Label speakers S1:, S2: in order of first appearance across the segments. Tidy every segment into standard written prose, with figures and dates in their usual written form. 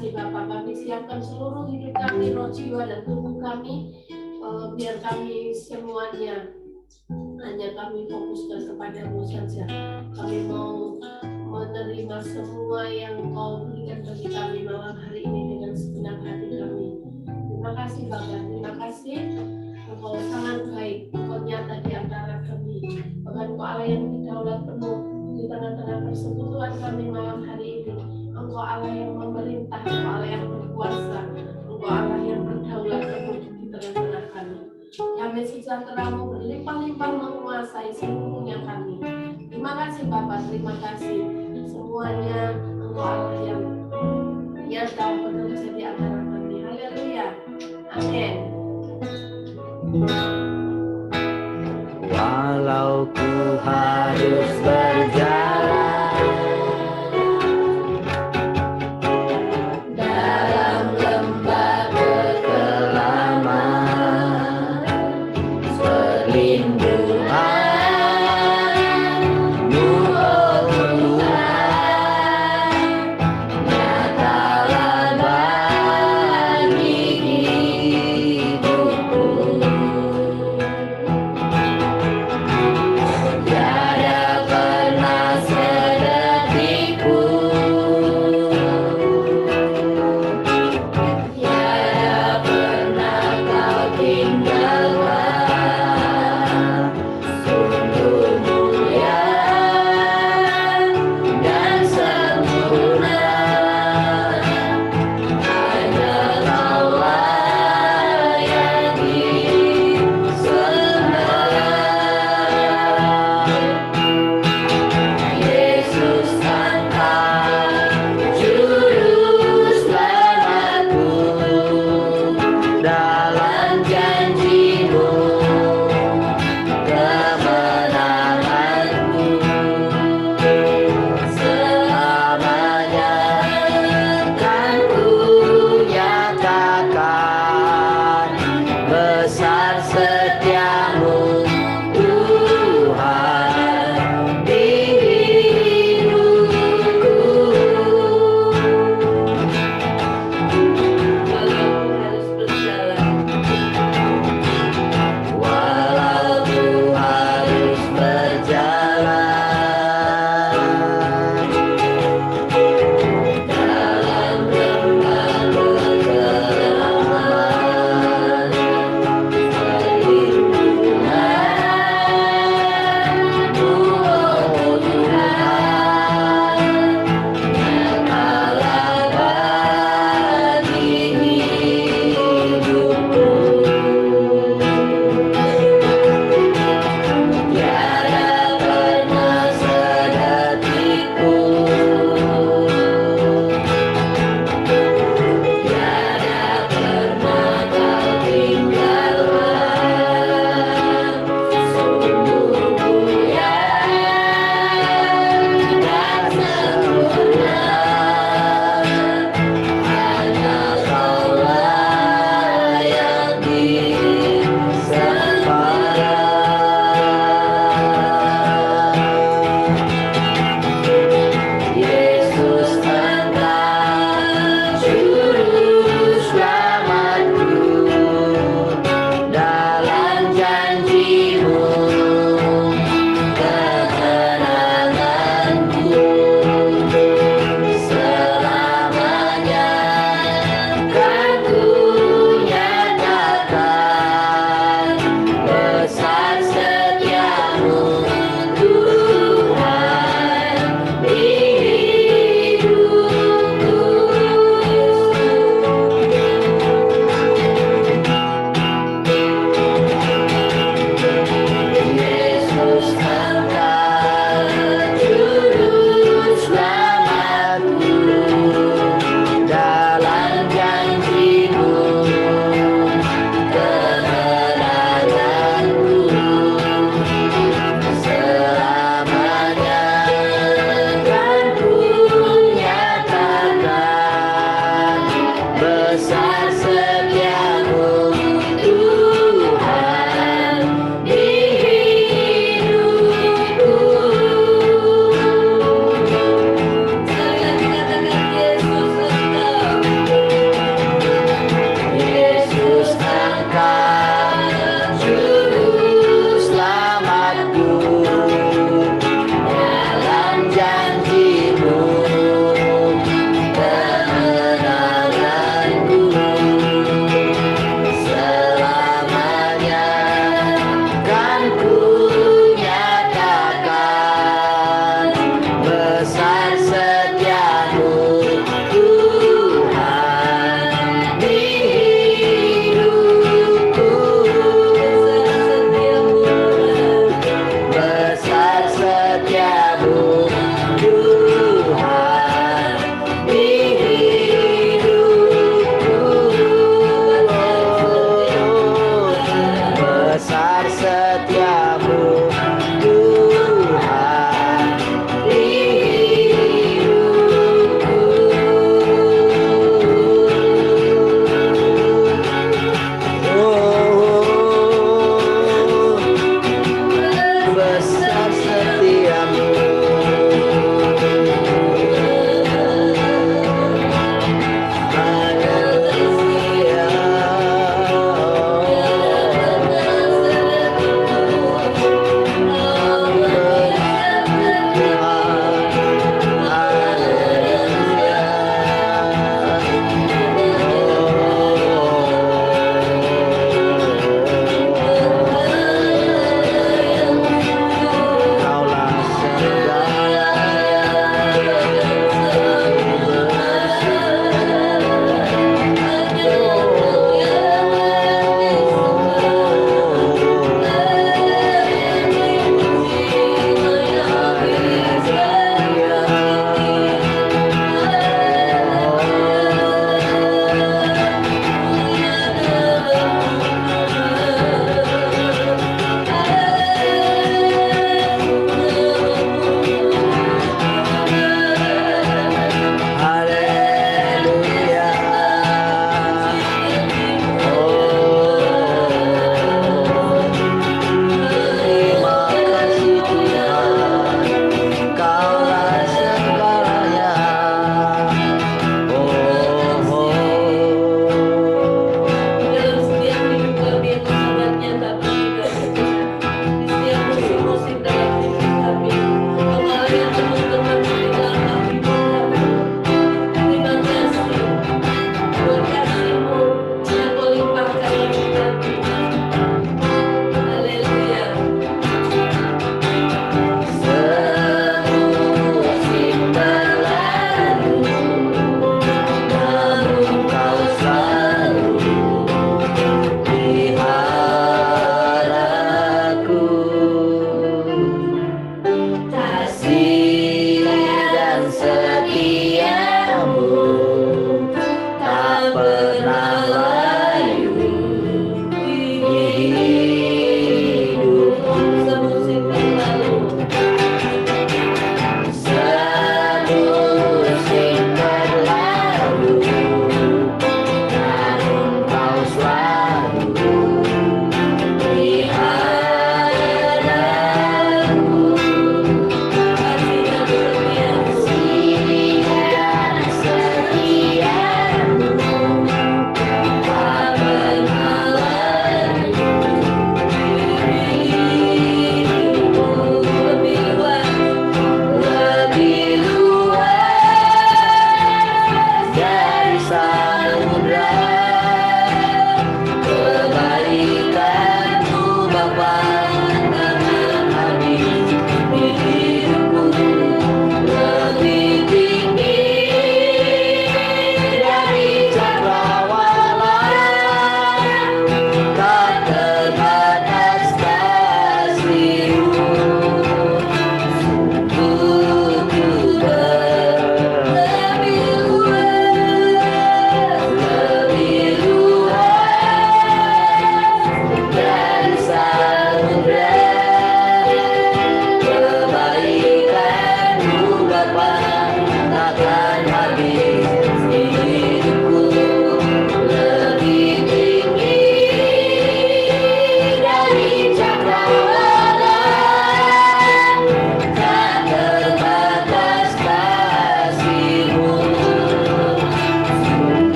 S1: kasih Bapak, kami siapkan seluruh hidup kami, roh, jiwa, dan tubuh kami, biar kami semuanya hanya kami fokuskan kepadamu saja. Kami mau menerima semua yang Kau berikan bagi kami malam hari ini dengan segenap hati kami. Terima kasih Bapak, terima kasih. Engkau sangat baik, Engkau nyata di antara kami. Bahkan Engkau Allah yang berdaulat penuh di tengah-tengah persekutuan kami malam hari ini. Engkau Allah yang memerintah, Engkau Allah yang berkuasa, Engkau Allah yang berdaulat penuh di tengah-tengah kami. Damai sejahtera-Mu berlimpah-limpah menguasai seluruhnya kami. Terima kasih Bapak, terima kasih. Semuanya Engkau Allah yang nyata bekerja di antara kami. Haleluya. Amin.
S2: Walau ku harus berjalan dalam lembah kekelaman, perlindungan-Mu, oh Tuhan, nyatalah bagi hidupku. Tiada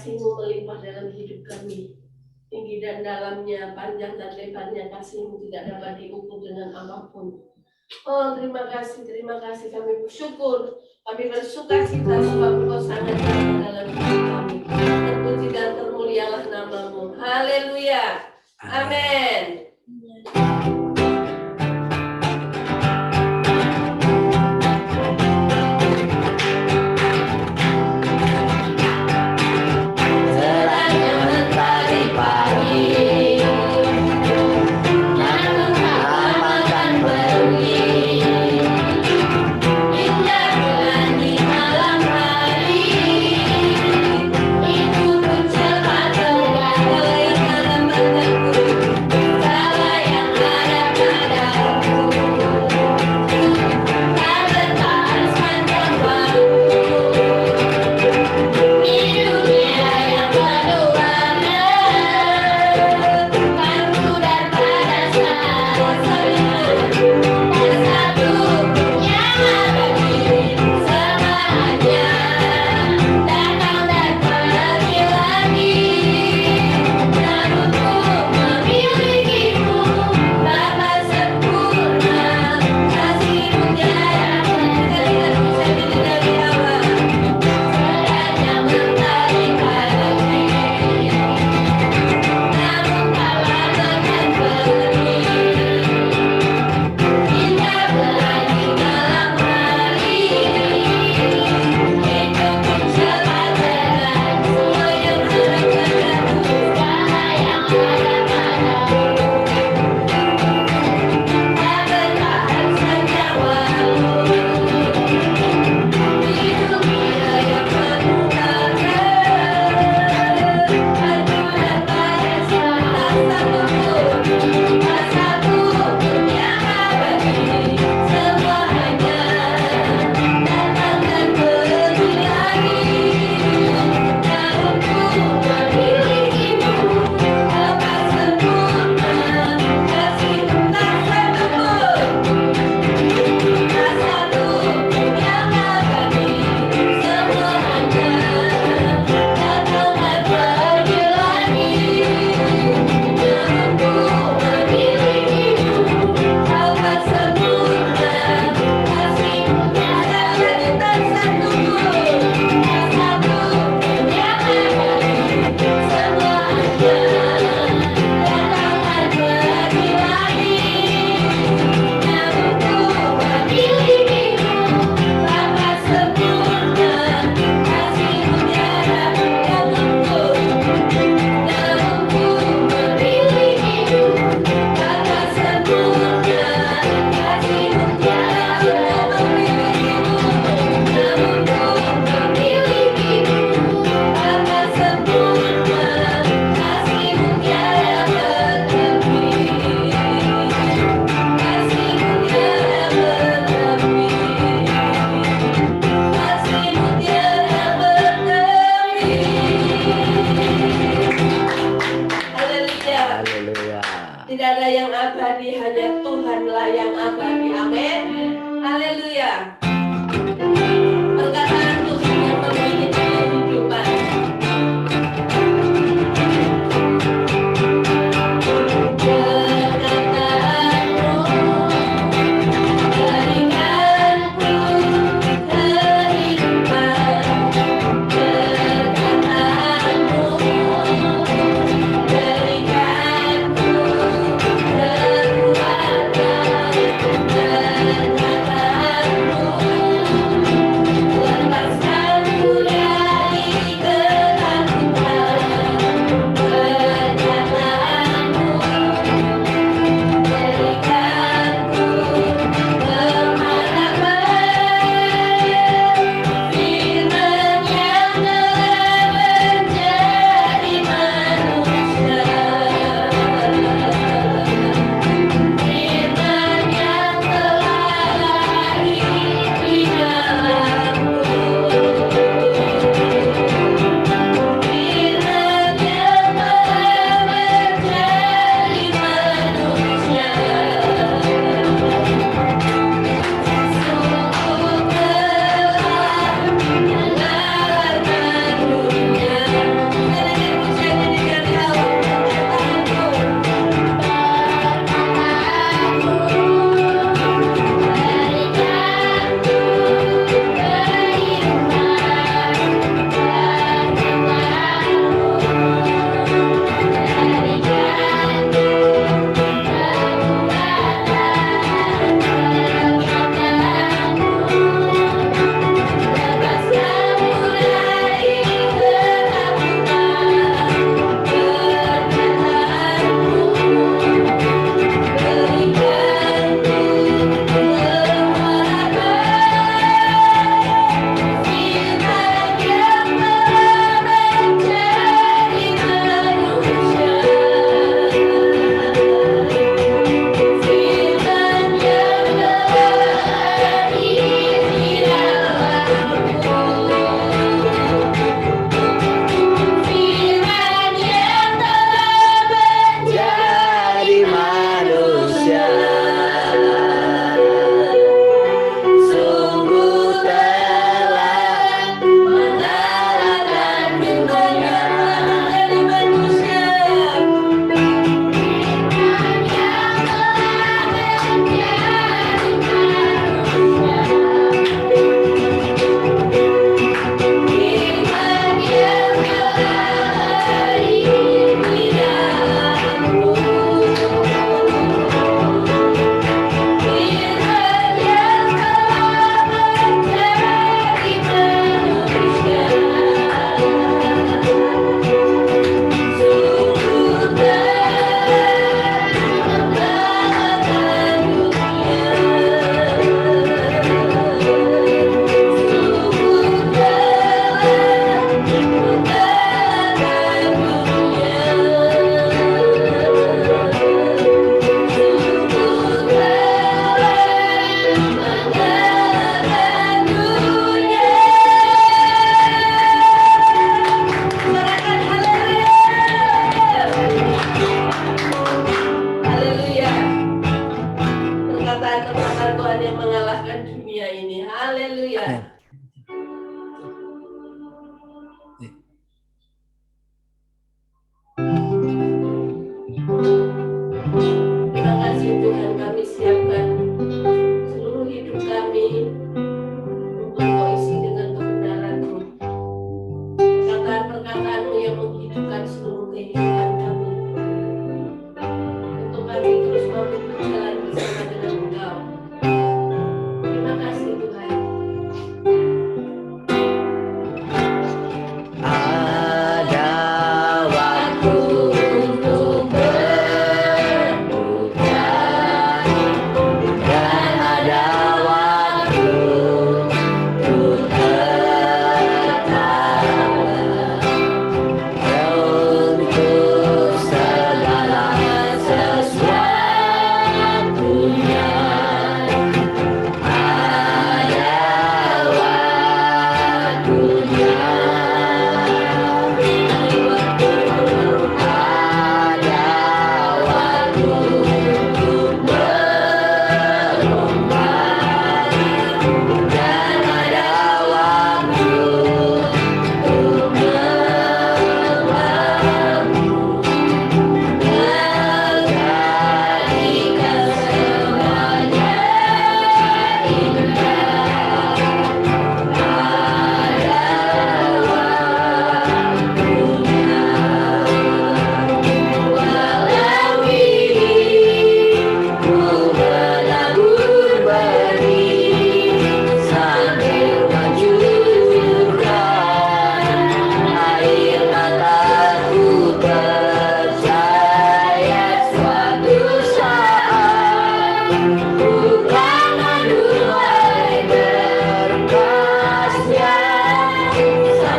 S1: kasih-Mu melimpah dalam hidup kami. Tinggi dan dalamnya, panjang dan lebarnya kasih-Mu tidak dapat diukur dengan apapun. Oh, terima kasih kami bersyukur. Kami bersuka cita sebab Engkau sangat nyata dalam hidup kami. Terpuji dan termulialah nama-Mu. Haleluya. Amin.
S2: Terangnya mentari pagi, nyata makan berbunyi, indah bulan di malam hari.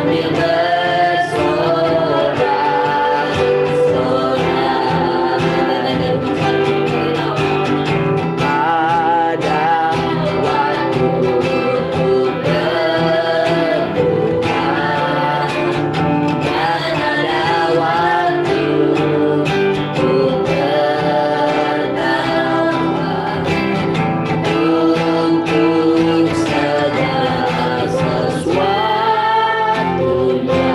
S2: sambil bersorak-sorak. Ada waktu untuk berdoa dan ada waktu untuk tertawa untuk segala sesuatunya.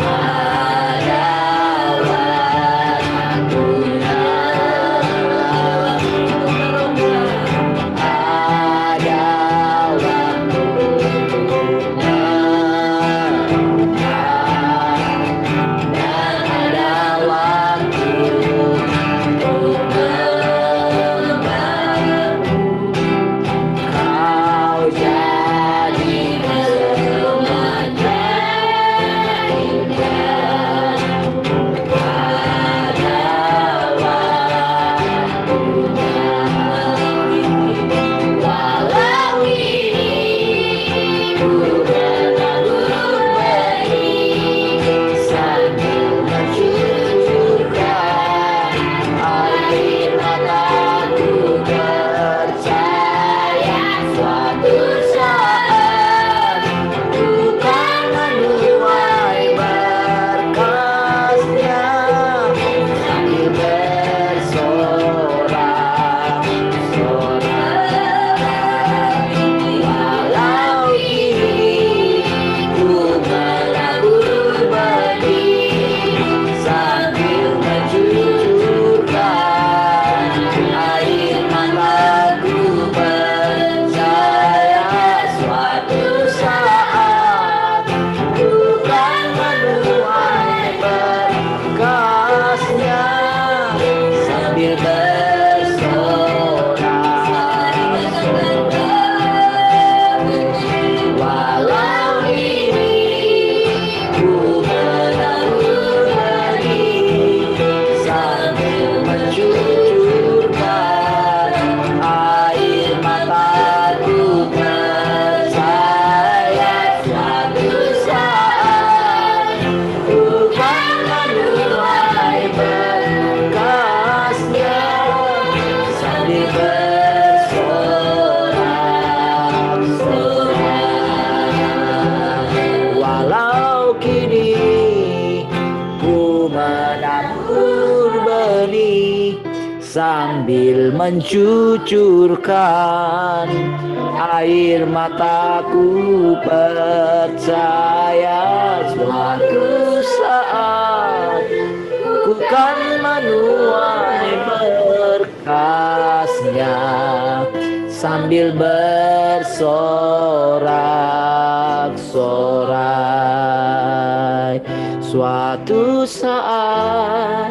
S2: Ada waktunya, ada waktunya, dan ada waktu untuk membantu kau jadi semuanya indah. Ada waktunya, walau ini ku menabur benih sambil mencucurkan air mataku, percaya suatu saat ku kan menuai berkasnya sambil bersorak-sorak. Walau kini ku menabur benih sambil mencucurkan air mataku, percaya suatu saat ku kan menuai berkasnya sambil bersorak-sorak. Walau ini ku menabur benih sambil mencucurkan air mataku, percaya suatu saat ku kan menuai berkasnya sambil bersorak-sorak. Walau kini ku menabur benih sambil mencucurkan air mataku, percaya suatu saat ku kan menuai berkasnya sambil bersorak-sorai. Suatu saat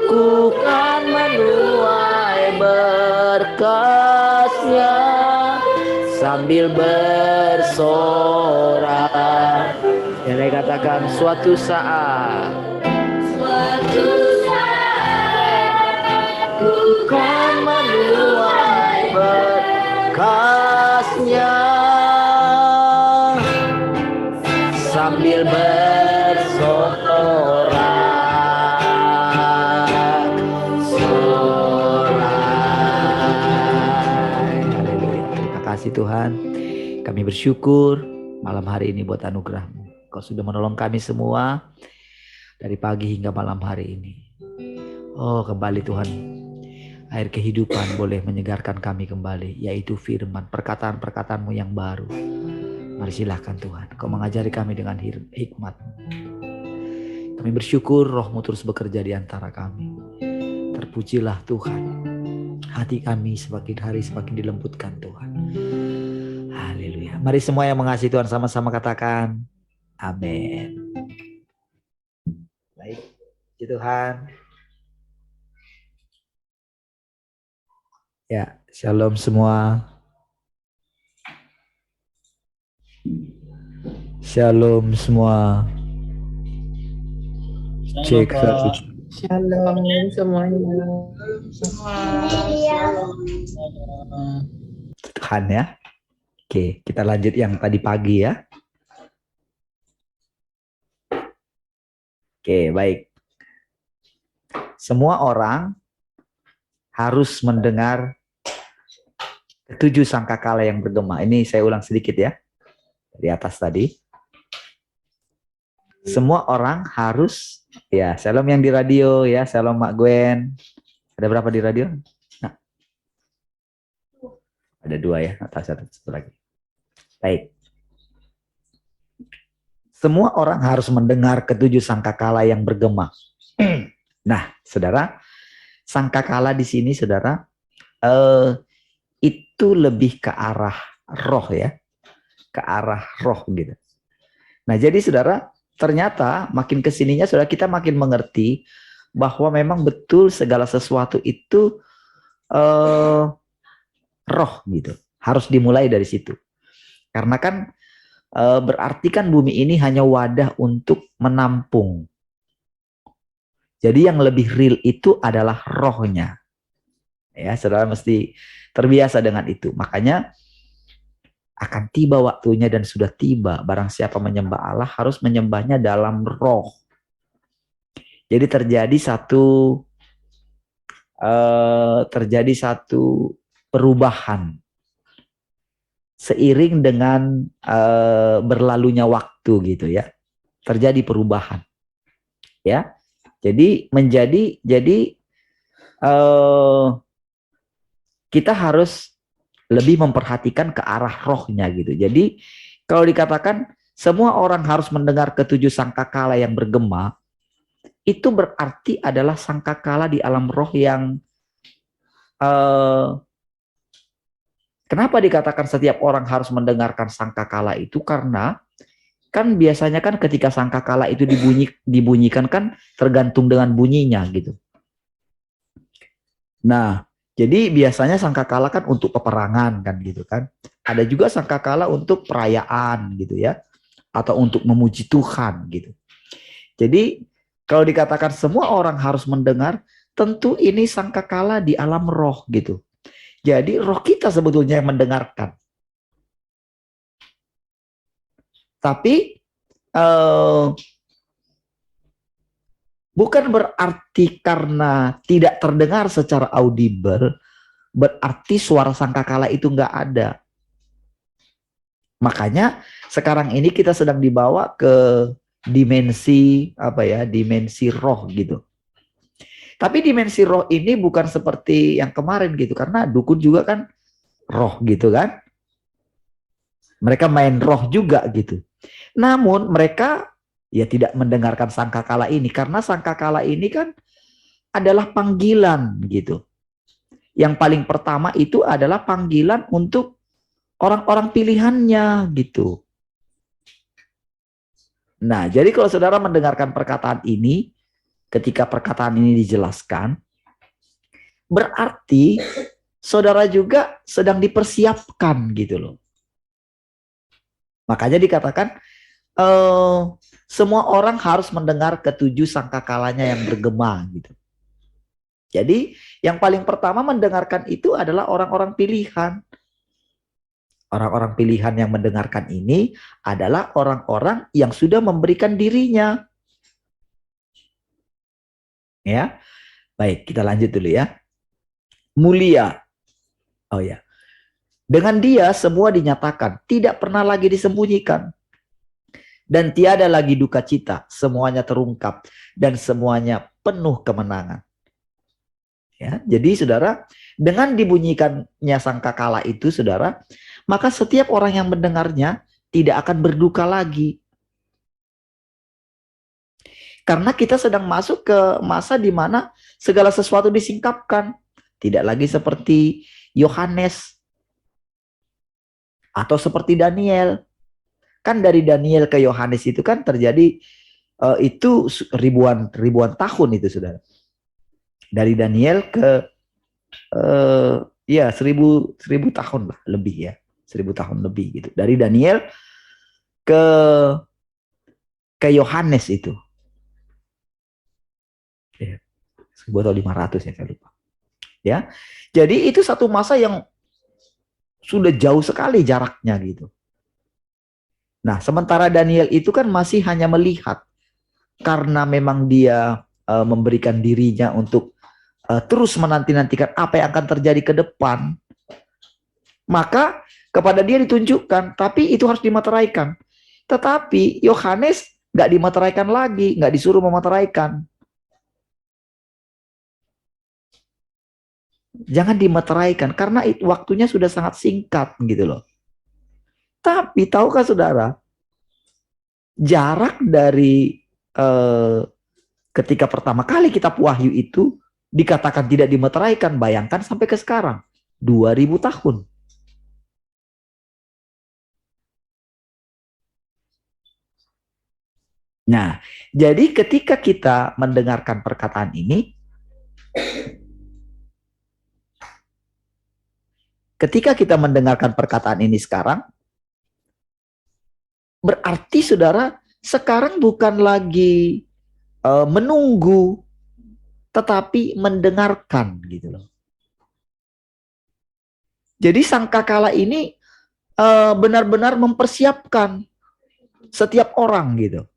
S2: ku kan menuai berkasnya sambil bersorak. Yang katakan suatu saat. Suatu saat ku kan menuai berkasnya sambil bersorak-sorai. Haleluya. Terima kasih Tuhan. Kami bersyukur malam hari ini buat anugerah-Mu. Kau sudah menolong kami semua dari pagi hingga malam hari ini. Oh, kembali Tuhan, air kehidupan boleh menyegarkan kami kembali, yaitu firman, perkataan-perkataan-Mu yang baru. Mari silahkan Tuhan, Kau mengajari kami dengan hikmat. Kami bersyukur Roh-Mu terus bekerja di antara kami. Terpujilah Tuhan, hati kami semakin hari semakin dilembutkan Tuhan. Haleluya. Mari semua yang mengasihi Tuhan sama-sama katakan amin. Baik, puji Tuhan. Ya, shalom semua. Shalom semua. Cek satu.
S3: Shalom semuanya.
S2: Tuhan ya. Oke, kita lanjut yang tadi pagi ya. Oke, baik. Semua orang harus mendengar ketujuh sangkakala yang bergema. Ini saya ulang sedikit ya. Di atas tadi. Semua orang harus, ya, shalom yang di radio ya, shalom Mak Gwen. Ada berapa di radio? Nah, ada 2 ya, atau satu lagi. Baik. Semua orang harus mendengar ketujuh sangkakala yang bergema. Nah, saudara, sangkakala di sini, saudara, itu lebih ke arah roh ya, ke arah roh gitu. Nah, jadi saudara, ternyata makin kesininya, saudara, kita makin mengerti bahwa memang betul segala sesuatu itu roh gitu. Harus dimulai dari situ. Karena kan berarti kan bumi ini hanya wadah untuk menampung. Jadi yang lebih real itu adalah rohnya. Ya, saudara mesti terbiasa dengan itu. Makanya akan tiba waktunya dan sudah tiba. Barang siapa menyembah Allah harus menyembahnya dalam roh. Jadi terjadi satu perubahan seiring dengan berlalunya waktu gitu ya. Terjadi perubahan. Ya. Jadi kita harus lebih memperhatikan ke arah rohnya gitu. Jadi kalau dikatakan semua orang harus mendengar ketujuh sangkakala yang bergema, itu berarti adalah sangkakala di alam roh yang kenapa dikatakan setiap orang harus mendengarkan sangkakala itu? Karena kan biasanya kan ketika sangkakala itu dibunyikan kan tergantung dengan bunyinya gitu. Nah, jadi biasanya sangkakala kan untuk peperangan kan gitu kan. Ada juga sangkakala untuk perayaan gitu ya. Atau untuk memuji Tuhan gitu. Jadi kalau dikatakan semua orang harus mendengar, tentu ini sangkakala di alam roh gitu. Jadi roh kita sebetulnya yang mendengarkan. Tapi bukan berarti karena tidak terdengar secara audible, berarti suara sangkakala itu nggak ada. Makanya sekarang ini kita sedang dibawa ke dimensi dimensi roh gitu. Tapi dimensi roh ini bukan seperti yang kemarin gitu, karena dukun juga kan roh gitu kan. Mereka main roh juga gitu. Namun mereka ya tidak mendengarkan sangkakala ini, karena sangkakala ini kan adalah panggilan gitu. Yang paling pertama itu adalah panggilan untuk orang-orang pilihannya gitu. Nah, jadi kalau saudara mendengarkan perkataan ini, ketika perkataan ini dijelaskan, berarti saudara juga sedang dipersiapkan gitu loh. Makanya dikatakan semua orang harus mendengar ketujuh sangkakalanya yang bergema gitu. Jadi yang paling pertama mendengarkan itu adalah orang-orang pilihan. Orang-orang pilihan yang mendengarkan ini adalah orang-orang yang sudah memberikan dirinya. Ya, baik, kita lanjut dulu ya. Mulia. Oh ya. Dengan dia semua dinyatakan, tidak pernah lagi disembunyikan. Dan tiada lagi duka cita, semuanya terungkap dan semuanya penuh kemenangan. Ya, jadi saudara, dengan dibunyikannya sangkakala itu saudara, maka setiap orang yang mendengarnya tidak akan berduka lagi. Karena kita sedang masuk ke masa di mana segala sesuatu disingkapkan. Tidak lagi seperti Yohanes atau seperti Daniel. Kan dari Daniel ke Yohanes itu kan terjadi itu ribuan tahun itu saudara. Dari Daniel ke ya 1000 tahun lah lebih ya, 1000 tahun lebih gitu. Dari Daniel ke Yohanes itu. Ya, 1000 atau 500 ya saya lupa. Ya. Jadi itu satu masa yang sudah jauh sekali jaraknya gitu. Nah, sementara Daniel itu kan masih hanya melihat. karena memang dia memberikan dirinya untuk terus menanti-nantikan apa yang akan terjadi ke depan, maka kepada dia ditunjukkan, tapi itu harus dimateraikan. Tetapi Yohanes nggak dimateraikan lagi, nggak disuruh memateraikan. Jangan dimateraikan karena waktunya sudah sangat singkat gitu loh. Tapi tahukah saudara, jarak dari ketika pertama kali kitab Wahyu itu dikatakan tidak dimeteraikan, bayangkan sampai ke sekarang 2000 tahun. Nah, jadi ketika kita mendengarkan perkataan ini, sekarang, berarti saudara sekarang bukan lagi menunggu, tetapi mendengarkan gitu loh. Jadi sangkakala ini benar-benar mempersiapkan setiap orang gitu.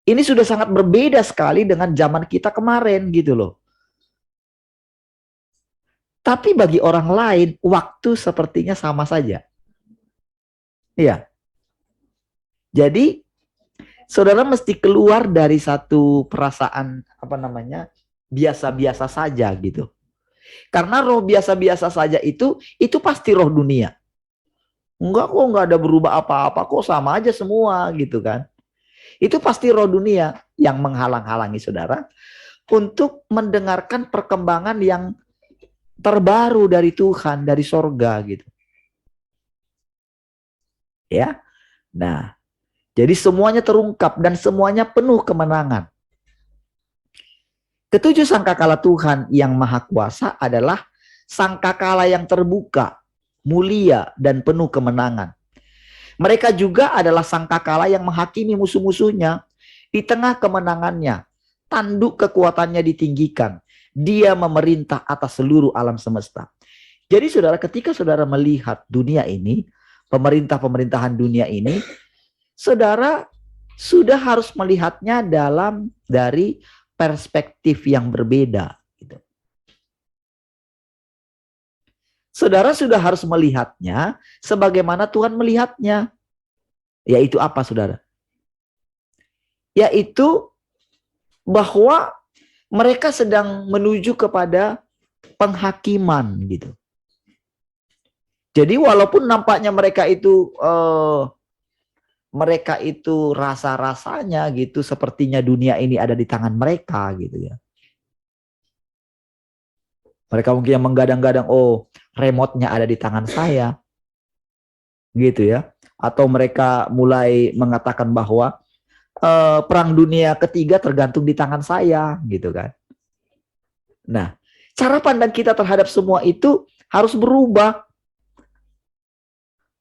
S2: Ini sudah sangat berbeda sekali dengan zaman kita kemarin gitu loh. Tapi bagi orang lain, waktu sepertinya sama saja. Iya. Jadi, saudara mesti keluar dari satu perasaan, biasa-biasa saja gitu. Karena roh biasa-biasa saja itu pasti roh dunia. Enggak kok, enggak ada berubah apa-apa kok, sama aja semua gitu kan. Itu pasti roh dunia yang menghalang-halangi saudara untuk mendengarkan perkembangan yang terbaru dari Tuhan, dari sorga gitu. Ya. Nah, jadi semuanya terungkap dan semuanya penuh kemenangan. Ketujuh sangkakala Tuhan yang Maha Kuasa adalah sangkakala yang terbuka, mulia, dan penuh kemenangan. Mereka juga adalah sangkakala yang menghakimi musuh-musuhnya. Di tengah kemenangannya, tanduk kekuatannya ditinggikan. Dia memerintah atas seluruh alam semesta. Jadi saudara, ketika saudara melihat dunia ini, pemerintahan dunia ini, saudara sudah harus melihatnya dari perspektif yang berbeda. Gitu. Saudara sudah harus melihatnya sebagaimana Tuhan melihatnya. Yaitu apa, saudara? Yaitu bahwa mereka sedang menuju kepada penghakiman gitu. Jadi walaupun nampaknya mereka itu rasa-rasanya gitu, sepertinya dunia ini ada di tangan mereka gitu ya. Mereka mungkin yang menggadang-gadang, oh remote-nya ada di tangan saya. Gitu ya. Atau mereka mulai mengatakan bahwa perang dunia ketiga tergantung di tangan saya. Gitu kan. Nah, cara pandang kita terhadap semua itu harus berubah.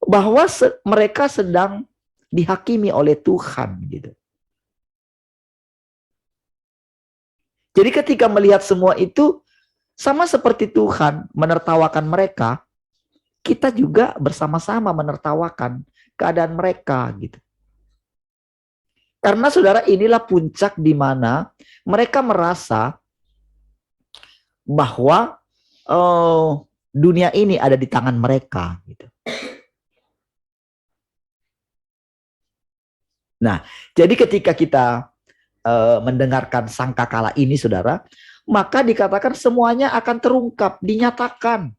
S2: Bahwa mereka sedang dihakimi oleh Tuhan. Gitu. Jadi ketika melihat semua itu, sama seperti Tuhan menertawakan mereka, kita juga bersama-sama menertawakan keadaan mereka gitu. Karena saudara, inilah puncak di mana mereka merasa bahwa dunia ini ada di tangan mereka gitu. Nah, jadi ketika kita mendengarkan sangkakala ini saudara, maka dikatakan semuanya akan terungkap, dinyatakan.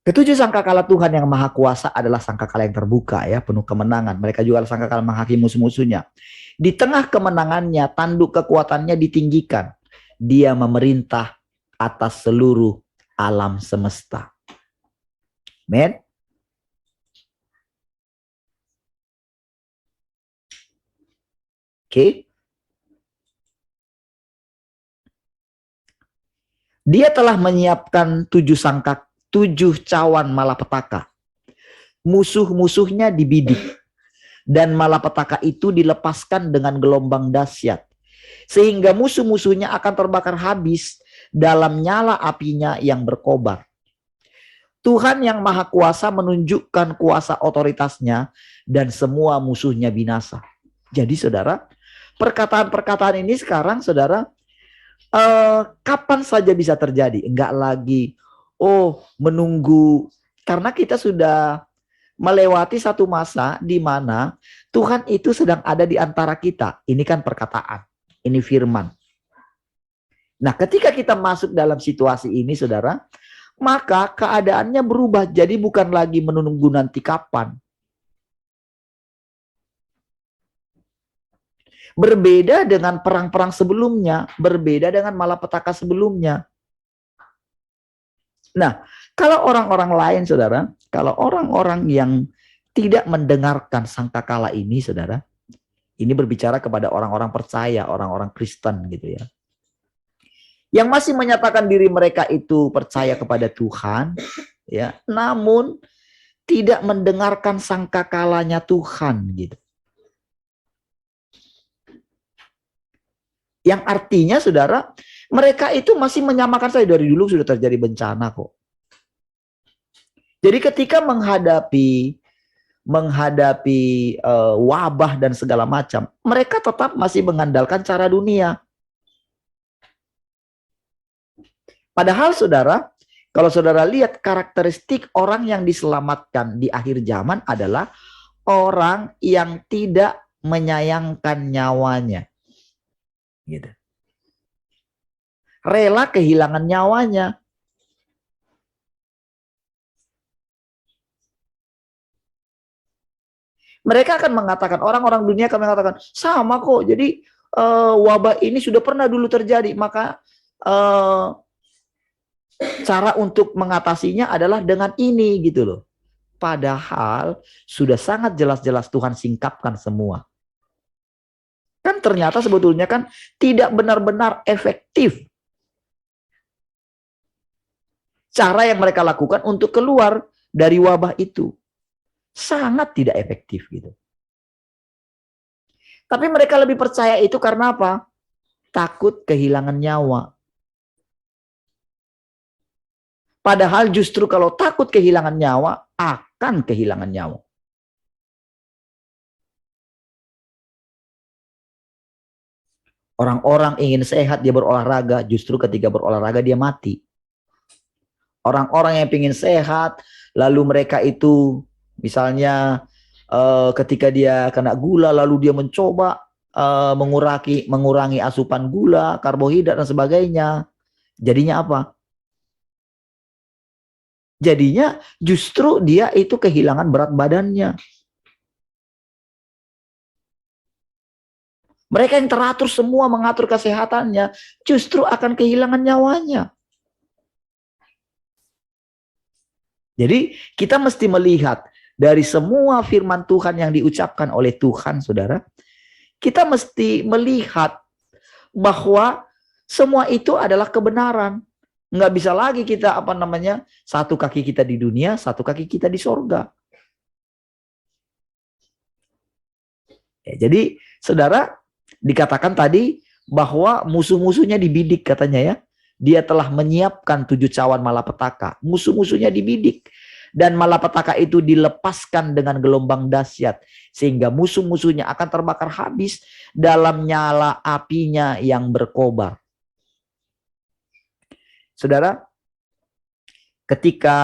S2: Ketujuh sangkakala Tuhan yang Maha Kuasa adalah sangkakala yang terbuka ya, penuh kemenangan. Mereka juga adalah sangkakala menghakimi musuh-musuhnya. Di tengah kemenangannya, tanduk kekuatannya ditinggikan. Dia memerintah atas seluruh alam semesta. Amen. Oke. Dia telah menyiapkan 7 cawan malapetaka. Musuh-musuhnya dibidik. Dan malapetaka itu dilepaskan dengan gelombang dahsyat. Sehingga musuh-musuhnya akan terbakar habis dalam nyala apinya yang berkobar. Tuhan yang Maha Kuasa menunjukkan kuasa otoritasnya dan semua musuhnya binasa. Jadi saudara, perkataan-perkataan ini sekarang saudara, kapan saja bisa terjadi. Enggak lagi, menunggu. Karena kita sudah melewati satu masa di mana Tuhan itu sedang ada di antara kita. Ini kan perkataan, ini firman. Nah, ketika kita masuk dalam situasi ini saudara, maka keadaannya berubah. Jadi bukan lagi menunggu nanti kapan. Berbeda dengan perang-perang sebelumnya. Berbeda dengan malapetaka sebelumnya. Nah, kalau orang-orang lain saudara, kalau orang-orang yang tidak mendengarkan sangkakala ini saudara, ini berbicara kepada orang-orang percaya, orang-orang Kristen gitu ya. Yang masih menyatakan diri mereka itu percaya kepada Tuhan, ya, namun tidak mendengarkan sangkakalanya Tuhan, gitu. Yang artinya, saudara, mereka itu masih menyamakan saya dari dulu sudah terjadi bencana kok. Jadi ketika menghadapi wabah dan segala macam, mereka tetap masih mengandalkan cara dunia. Padahal saudara, kalau saudara lihat karakteristik orang yang diselamatkan di akhir zaman adalah orang yang tidak menyayangkan nyawanya. Gitu. Rela kehilangan nyawanya. Mereka akan mengatakan, orang-orang dunia akan mengatakan, sama kok, jadi wabah ini sudah pernah dulu terjadi, maka cara untuk mengatasinya adalah dengan ini gitu loh. Padahal sudah sangat jelas-jelas Tuhan singkapkan semua. Kan ternyata sebetulnya kan tidak benar-benar efektif cara yang mereka lakukan untuk keluar dari wabah itu. Sangat tidak efektif gitu. Tapi mereka lebih percaya itu karena apa? Takut kehilangan nyawa. Padahal justru kalau takut kehilangan nyawa, akan kehilangan nyawa. Orang-orang ingin sehat, dia berolahraga, justru ketika berolahraga dia mati. Orang-orang yang ingin sehat, lalu mereka itu misalnya ketika dia kena gula, lalu dia mencoba mengurangi asupan gula, karbohidrat dan sebagainya. Jadinya apa? Jadinya justru dia itu kehilangan berat badannya. Mereka yang teratur semua mengatur kesehatannya, justru akan kehilangan nyawanya. Jadi kita mesti melihat dari semua firman Tuhan yang diucapkan oleh Tuhan, saudara, kita mesti melihat bahwa semua itu adalah kebenaran. Nggak bisa lagi kita satu kaki kita di dunia, satu kaki kita di sorga. Ya, jadi saudara, dikatakan tadi bahwa musuh-musuhnya dibidik katanya ya. Dia telah menyiapkan 7 cawan malapetaka. Musuh-musuhnya dibidik. Dan malapetaka itu dilepaskan dengan gelombang dahsyat. Sehingga musuh-musuhnya akan terbakar habis dalam nyala apinya yang berkobar. Saudara, ketika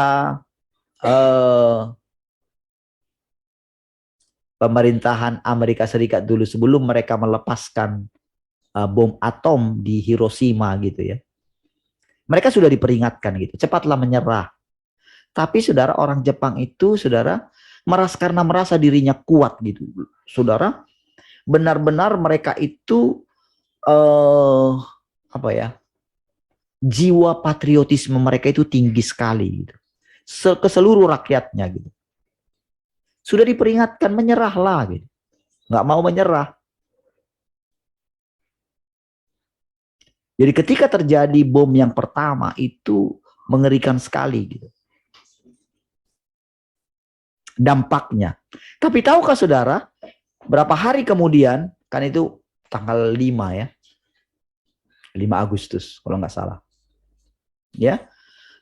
S2: pemerintahan Amerika Serikat dulu sebelum mereka melepaskan bom atom di Hiroshima gitu ya, mereka sudah diperingatkan gitu, cepatlah menyerah. Tapi saudara, orang Jepang itu saudara karena merasa dirinya kuat gitu, saudara, benar-benar mereka itu jiwa patriotisme mereka itu tinggi sekali gitu. Ke seluruh rakyatnya gitu. Sudah diperingatkan menyerahlah gitu. Nggak mau menyerah. Jadi ketika terjadi bom yang pertama itu mengerikan sekali gitu. Dampaknya. Tapi tahukah saudara, berapa hari kemudian, kan itu tanggal 5 ya. 5 Agustus kalau nggak salah. Ya.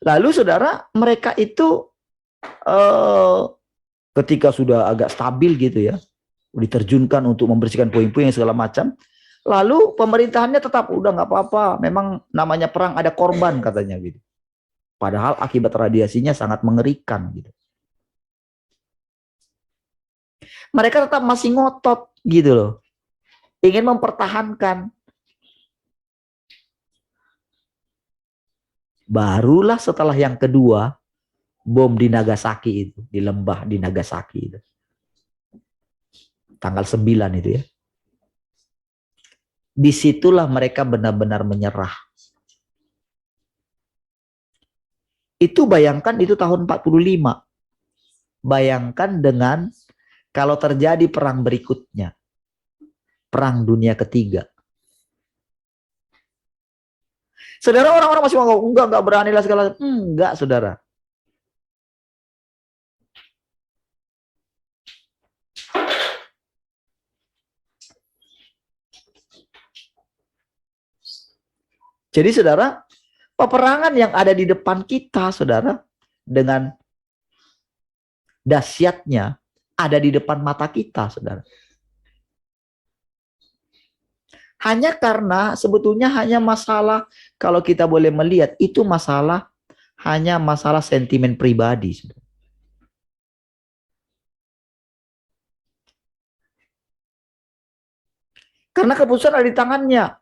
S2: Lalu saudara, mereka itu ketika sudah agak stabil gitu ya, diterjunkan untuk membersihkan puing-puing segala macam. Lalu pemerintahannya tetap udah nggak apa-apa, memang namanya perang ada korban katanya gitu. Padahal akibat radiasinya sangat mengerikan gitu. Mereka tetap masih ngotot gitu loh, ingin mempertahankan. Barulah setelah yang kedua, bom di Nagasaki itu, di lembah di Nagasaki itu. Tanggal 9 itu ya. Disitulah mereka benar-benar menyerah. Itu bayangkan itu tahun 45. Bayangkan dengan kalau terjadi perang berikutnya. Perang dunia ketiga. Saudara, orang-orang masih mau enggak berani lah segala. Enggak, saudara. Jadi saudara, peperangan yang ada di depan kita, saudara, dengan dahsyatnya ada di depan mata kita, saudara. Hanya karena sebetulnya hanya masalah, kalau kita boleh melihat, itu masalah, hanya masalah sentimen pribadi, saudara. Karena keputusan ada di tangannya.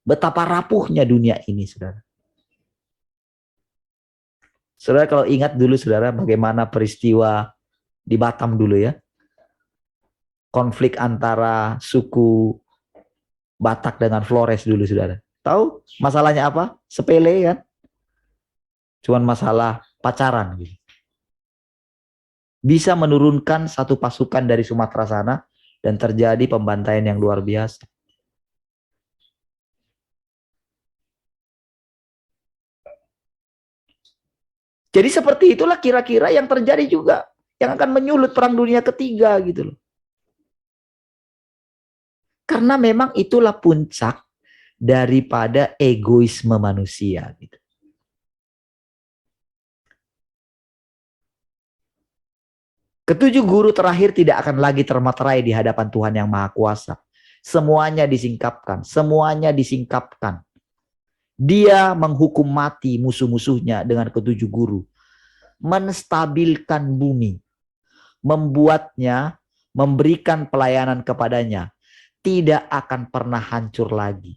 S2: Betapa rapuhnya dunia ini, saudara. Saudara kalau ingat dulu, saudara, bagaimana peristiwa di Batam dulu ya. Konflik antara suku Batak dengan Flores dulu, saudara. Tahu masalahnya apa? Sepele kan? Cuman masalah pacaran gitu. Bisa menurunkan satu pasukan dari Sumatera sana dan terjadi pembantaian yang luar biasa. Jadi seperti itulah kira-kira yang terjadi juga, yang akan menyulut perang dunia ketiga gitu loh. Karena memang itulah puncak daripada egoisme manusia gitu. Ketujuh guru terakhir tidak akan lagi termaterai di hadapan Tuhan yang Maha Kuasa. Semuanya disingkapkan, semuanya disingkapkan. Dia menghukum mati musuh-musuhnya dengan ketujuh guru. Menstabilkan bumi. Membuatnya, memberikan pelayanan kepadanya. Tidak akan pernah hancur lagi.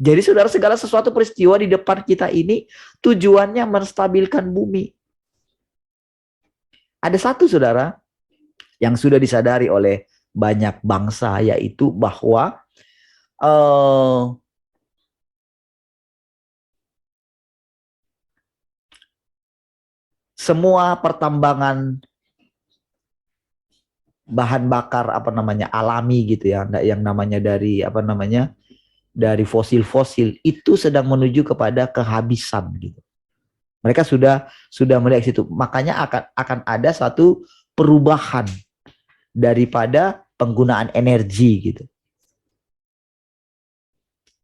S2: Jadi saudara, segala sesuatu peristiwa di depan kita ini tujuannya menstabilkan bumi. Ada satu saudara yang sudah disadari oleh banyak bangsa, yaitu bahwa semua pertambangan bahan bakar alami gitu ya, yang namanya dari dari fosil-fosil itu sedang menuju kepada kehabisan gitu. Mereka sudah melihat situ. Makanya akan ada satu perubahan daripada penggunaan energi gitu.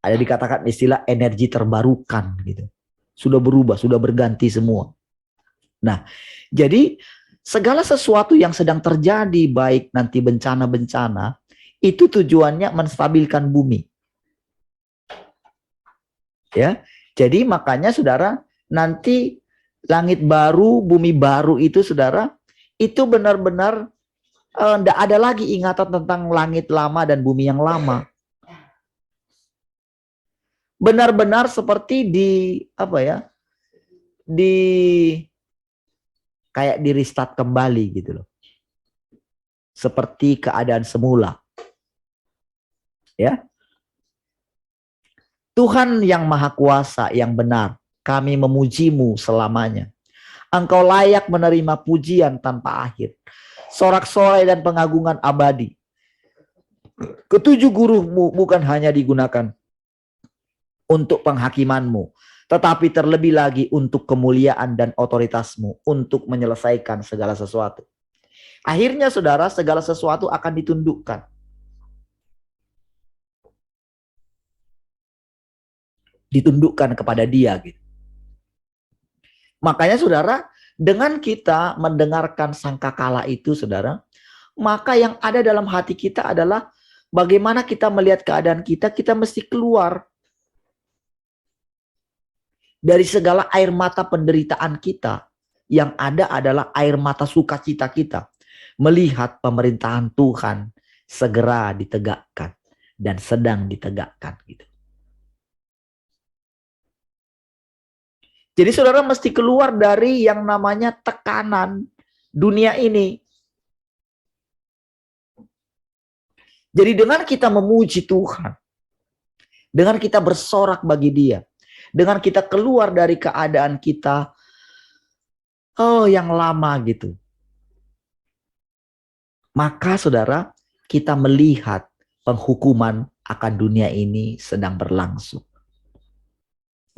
S2: Ada dikatakan istilah energi terbarukan gitu. Sudah berubah, sudah berganti semua. Nah, jadi segala sesuatu yang sedang terjadi, baik nanti bencana-bencana, itu tujuannya menstabilkan bumi. Ya, jadi makanya saudara, nanti langit baru, bumi baru itu saudara, itu benar-benar tidak ada lagi ingatan tentang langit lama dan bumi yang lama. Benar-benar seperti kayak di restart kembali gitu loh. Seperti keadaan semula. Ya. Tuhan yang Maha Kuasa, yang benar, kami memujimu selamanya. Engkau layak menerima pujian tanpa akhir. Sorak-sorai dan pengagungan abadi. Ketujuh gurumu bukan hanya digunakan untuk penghakimanmu, tetapi terlebih lagi untuk kemuliaan dan otoritasmu, untuk menyelesaikan segala sesuatu. Akhirnya saudara, segala sesuatu akan ditundukkan. ditundukkan kepada dia gitu. Makanya saudara, dengan kita mendengarkan sangkakala itu saudara, maka yang ada dalam hati kita adalah bagaimana kita melihat keadaan kita, kita mesti keluar dari segala air mata penderitaan kita. Yang ada adalah air mata sukacita kita. Melihat pemerintahan Tuhan segera ditegakkan dan sedang ditegakkan gitu. Jadi saudara mesti keluar dari yang namanya tekanan dunia ini. Jadi dengan kita memuji Tuhan, dengan kita bersorak bagi Dia, dengan kita keluar dari keadaan kita yang lama gitu, maka saudara, kita melihat penghukuman akan dunia ini sedang berlangsung.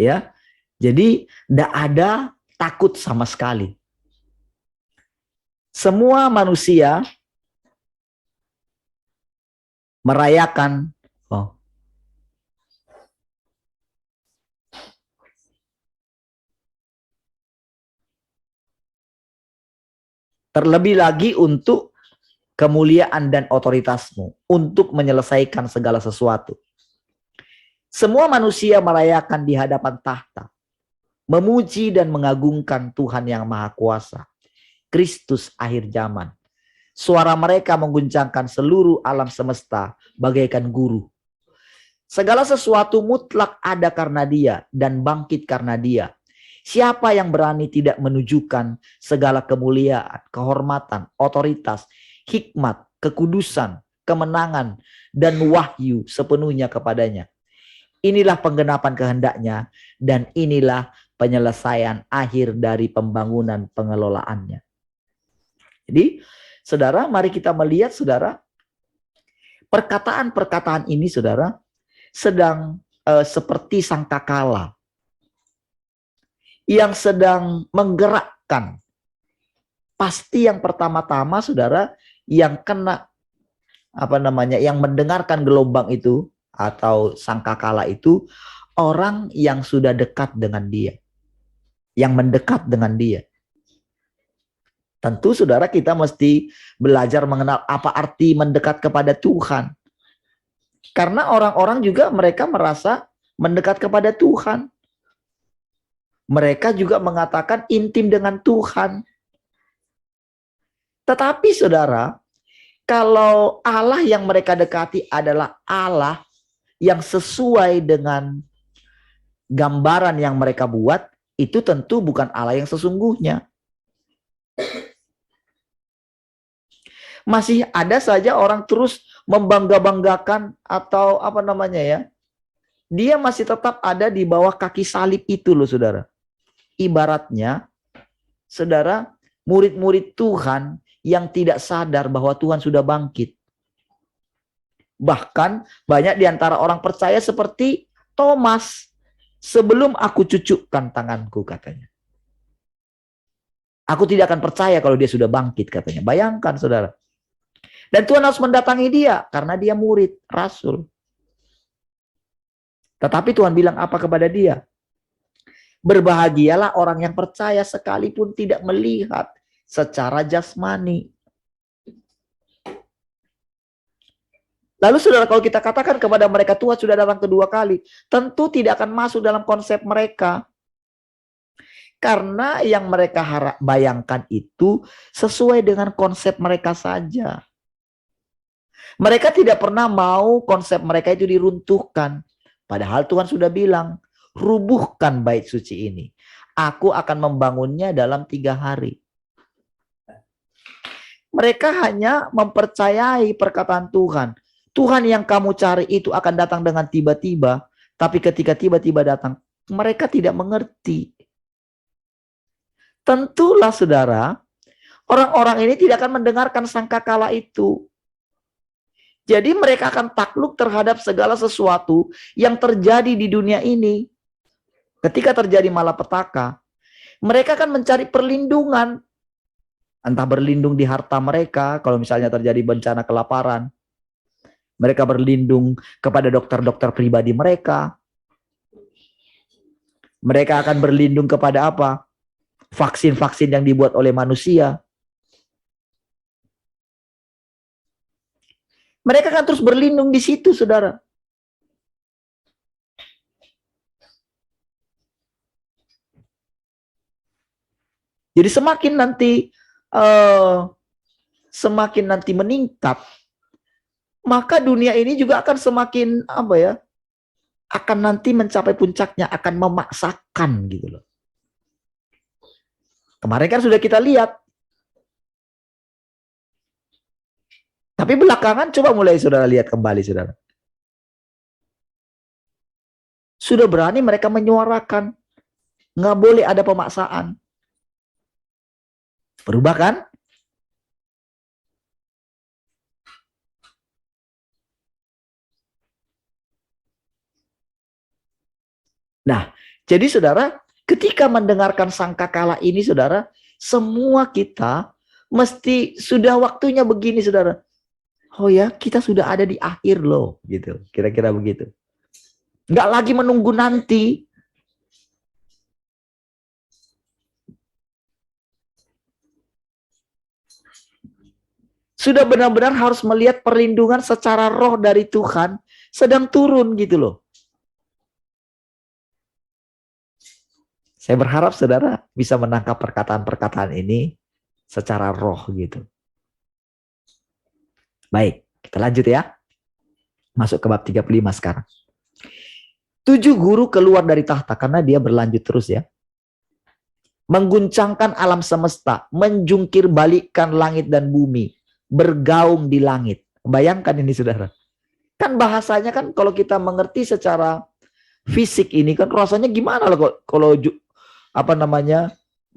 S2: Ya. Jadi tidak ada takut sama sekali. Semua manusia merayakan terlebih lagi untuk kemuliaan dan otoritasmu, untuk menyelesaikan segala sesuatu. Semua manusia merayakan di hadapan tahta, memuji dan mengagungkan Tuhan yang Maha Kuasa, Kristus akhir zaman. Suara mereka mengguncangkan seluruh alam semesta bagaikan guru. Segala sesuatu mutlak ada karena Dia dan bangkit karena Dia. Siapa yang berani tidak menunjukkan segala kemuliaan, kehormatan, otoritas, hikmat, kekudusan, kemenangan, dan wahyu sepenuhnya kepadanya. Inilah penggenapan kehendaknya dan inilah penyelesaian akhir dari pembangunan pengelolaannya. Jadi, saudara, mari kita melihat, saudara, perkataan-perkataan ini, saudara, sedang seperti sangkakala yang sedang menggerakkan. Pasti yang pertama-tama, saudara, yang kena yang mendengarkan gelombang itu atau sangkakala itu orang yang sudah dekat dengan Dia, yang mendekat dengan Dia. Tentu saudara, kita mesti belajar mengenal apa arti mendekat kepada Tuhan. Karena orang-orang juga mereka merasa mendekat kepada Tuhan. Mereka juga mengatakan intim dengan Tuhan. Tetapi saudara, kalau Allah yang mereka dekati adalah Allah yang sesuai dengan gambaran yang mereka buat, itu tentu bukan Allah yang sesungguhnya. Masih ada saja orang terus membangga-banggakan atau dia masih tetap ada di bawah kaki salib itu loh saudara. Ibaratnya, saudara, murid-murid Tuhan yang tidak sadar bahwa Tuhan sudah bangkit. Bahkan banyak di antara orang percaya seperti Thomas, sebelum aku cucukkan tanganku katanya. Aku tidak akan percaya kalau dia sudah bangkit katanya. Bayangkan saudara. Dan Tuhan harus mendatangi dia karena dia murid, rasul. Tetapi Tuhan bilang apa kepada dia? Berbahagialah orang yang percaya sekalipun tidak melihat secara jasmani. Lalu saudara, kalau kita katakan kepada mereka Tuhan sudah datang kedua kali, tentu tidak akan masuk dalam konsep mereka. Karena yang mereka bayangkan itu sesuai dengan konsep mereka saja. Mereka tidak pernah mau konsep mereka itu diruntuhkan. Padahal Tuhan sudah bilang, rubuhkan bait suci ini. Aku akan membangunnya dalam 3 hari. Mereka hanya mempercayai perkataan Tuhan. Tuhan yang kamu cari itu akan datang dengan tiba-tiba. Tapi ketika tiba-tiba datang, mereka tidak mengerti. Tentulah saudara, orang-orang ini tidak akan mendengarkan sangkakala itu. Jadi mereka akan takluk terhadap segala sesuatu yang terjadi di dunia ini. Ketika terjadi malapetaka, mereka akan mencari perlindungan. Entah berlindung di harta mereka, kalau misalnya terjadi bencana kelaparan. Mereka berlindung kepada dokter-dokter pribadi mereka. Mereka akan berlindung kepada apa? Vaksin-vaksin yang dibuat oleh manusia. Mereka akan terus berlindung di situ, saudara. Jadi semakin nanti meningkat, maka dunia ini juga akan semakin apa ya? Akan nanti mencapai puncaknya, akan memaksakan gitu loh. Kemarin kan sudah kita lihat. Tapi belakangan coba mulai saudara lihat kembali, saudara. Sudah berani mereka menyuarakan, nggak boleh ada pemaksaan. Berubah kan? Nah, jadi saudara, ketika mendengarkan sangkakala ini, saudara, semua kita mesti sudah waktunya begini, saudara. Oh ya, kita sudah ada di akhir loh, gitu. Kira-kira begitu. Nggak lagi menunggu nanti. Sudah benar-benar harus melihat perlindungan secara roh dari Tuhan sedang turun gitu loh. Saya berharap saudara bisa menangkap perkataan-perkataan ini secara roh gitu. Baik, kita lanjut ya. Masuk ke bab 35 sekarang. 7 guru keluar dari tahta karena dia berlanjut terus ya. Mengguncangkan alam semesta, menjungkir balikkan langit dan bumi, bergaung di langit. Bayangkan ini saudara. Kan bahasanya kan kalau kita mengerti secara fisik ini kan rasanya gimana loh kalau apa namanya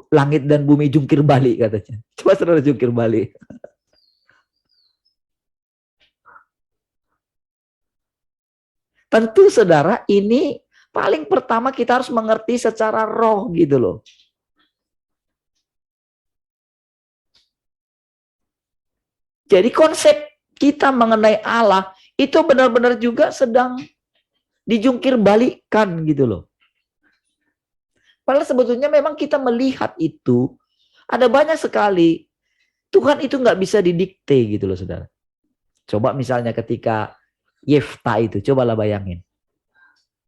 S2: langit dan bumi jungkir balik katanya. Coba saudara jungkir balik. Tentu saudara ini paling pertama kita harus mengerti secara roh gitu loh. Jadi konsep kita mengenai Allah itu benar-benar juga sedang dijungkir balikkan gitu loh. Padahal sebetulnya memang kita melihat itu ada banyak sekali Tuhan itu nggak bisa didikte gitu loh saudara. Coba misalnya ketika Yefta itu, cobalah bayangin.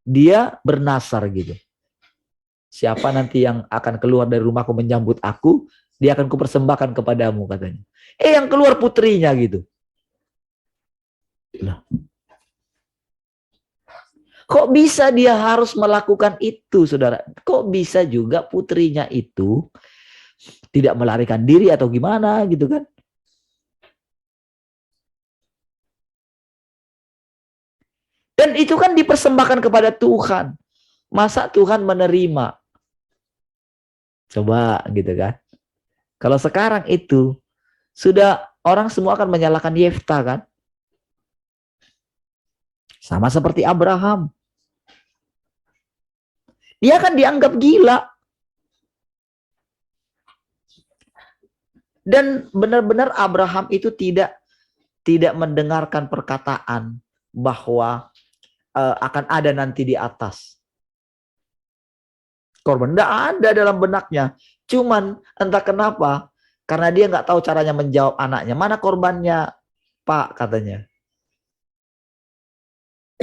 S2: Dia bernasar gitu. Siapa nanti yang akan keluar dari rumahku menyambut aku, dia akan kupersembahkan kepadamu katanya. Yang keluar putrinya gitu. Nah. Kok bisa dia harus melakukan itu, saudara? Kok bisa juga putrinya itu tidak melarikan diri atau gimana gitu kan? Dan itu kan dipersembahkan kepada Tuhan. Masa Tuhan menerima? Coba gitu kan. Kalau sekarang itu sudah orang semua akan menyalahkan Yefta kan? Sama seperti Abraham. Dia kan dianggap gila. Dan benar-benar Abraham itu tidak mendengarkan perkataan bahwa akan ada nanti di atas. Korban tidak ada dalam benaknya. Cuman entah kenapa, karena dia nggak tahu caranya menjawab anaknya. Mana korbannya, Pak, katanya.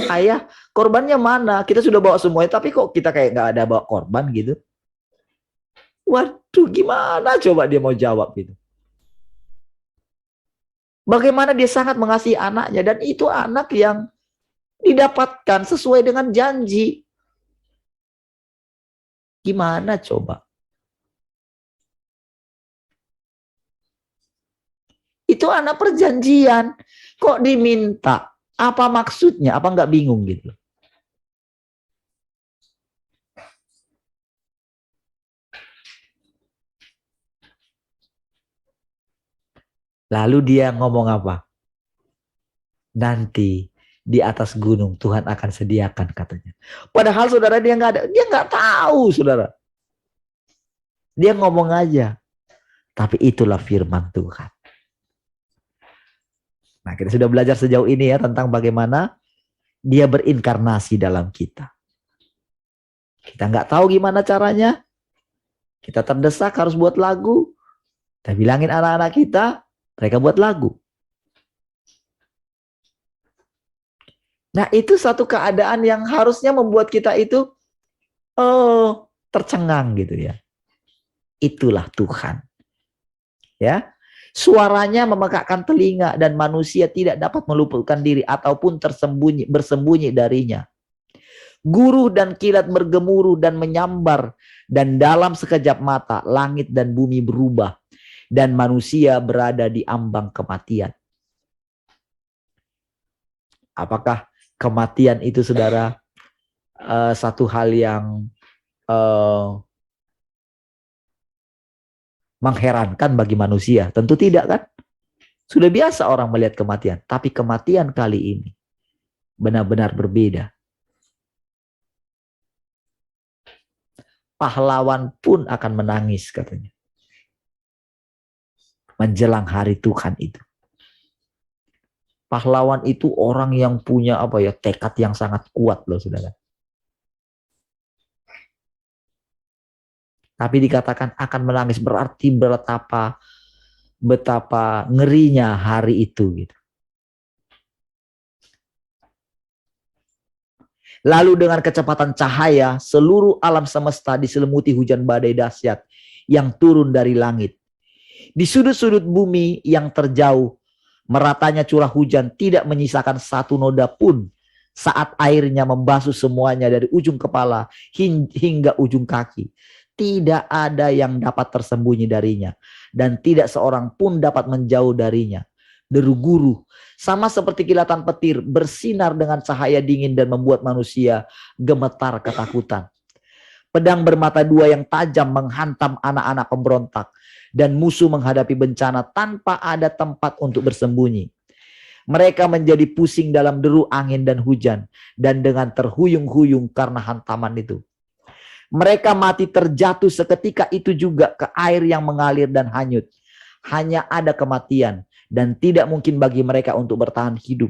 S2: Ayah, korbannya mana? Kita sudah bawa semuanya, tapi kok kita kayak nggak ada bawa korban gitu. Waduh, gimana coba dia mau jawab gitu. Bagaimana dia sangat mengasihi anaknya, dan itu anak yang didapatkan sesuai dengan janji. Gimana coba? Itu anak perjanjian. Kok diminta? Apa maksudnya? Apa nggak bingung gitu? Lalu dia ngomong apa? Nanti di atas gunung Tuhan akan sediakan katanya. Padahal saudara dia nggak ada, dia nggak tahu saudara. Dia ngomong aja. Tapi itulah firman Tuhan. Nah, kita sudah belajar sejauh ini ya tentang bagaimana dia berinkarnasi dalam kita. Kita nggak tahu gimana caranya. Kita terdesak harus buat lagu. Kita bilangin anak-anak kita, mereka buat lagu. Nah, itu satu keadaan yang harusnya membuat kita itu tercengang gitu ya. Itulah Tuhan. Ya. Suaranya memekakkan telinga dan manusia tidak dapat meluputkan diri ataupun bersembunyi darinya. Guruh dan kilat bergemuruh dan menyambar, dan dalam sekejap mata langit dan bumi berubah dan manusia berada di ambang kematian. Apakah kematian itu, saudara, satu hal yang mengherankan bagi manusia? Tentu tidak, kan? Sudah biasa orang melihat kematian, tapi kematian kali ini benar-benar berbeda. Pahlawan pun akan menangis, katanya, menjelang hari Tuhan itu. Pahlawan itu orang yang punya tekad yang sangat kuat loh, saudara. Tapi dikatakan akan menangis, berarti betapa ngerinya hari itu gitu. Lalu dengan kecepatan cahaya, seluruh alam semesta diselimuti hujan badai dahsyat yang turun dari langit. Di sudut-sudut bumi yang terjauh, meratanya curah hujan tidak menyisakan satu noda pun saat airnya membasuh semuanya dari ujung kepala hingga ujung kaki. Tidak ada yang dapat tersembunyi darinya, dan tidak seorang pun dapat menjauh darinya. Deru guru, sama seperti kilatan petir, bersinar dengan cahaya dingin dan membuat manusia gemetar ketakutan. Pedang bermata dua yang tajam menghantam anak-anak pemberontak, dan musuh menghadapi bencana tanpa ada tempat untuk bersembunyi. Mereka menjadi pusing dalam deru angin dan hujan, dan dengan terhuyung-huyung karena hantaman itu. Mereka mati terjatuh seketika itu juga ke air yang mengalir dan hanyut. Hanya ada kematian, dan tidak mungkin bagi mereka untuk bertahan hidup.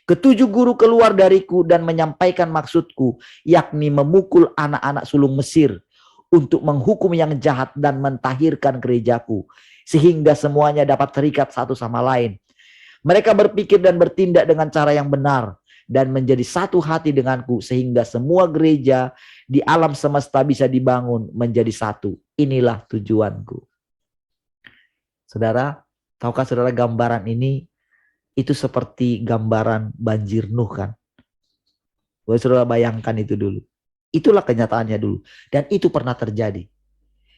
S2: Ketujuh guru keluar dariku dan menyampaikan maksudku, yakni memukul anak-anak sulung Mesir untuk menghukum yang jahat dan mentahirkan gerejaku, sehingga semuanya dapat terikat satu sama lain. Mereka berpikir dan bertindak dengan cara yang benar dan menjadi satu hati denganku, sehingga semua gereja di alam semesta bisa dibangun menjadi satu. Inilah tujuanku. Saudara, tahukah saudara gambaran ini itu seperti gambaran banjir Nuh, kan? Boleh saudara bayangkan itu dulu. Itulah kenyataannya dulu. Dan itu pernah terjadi.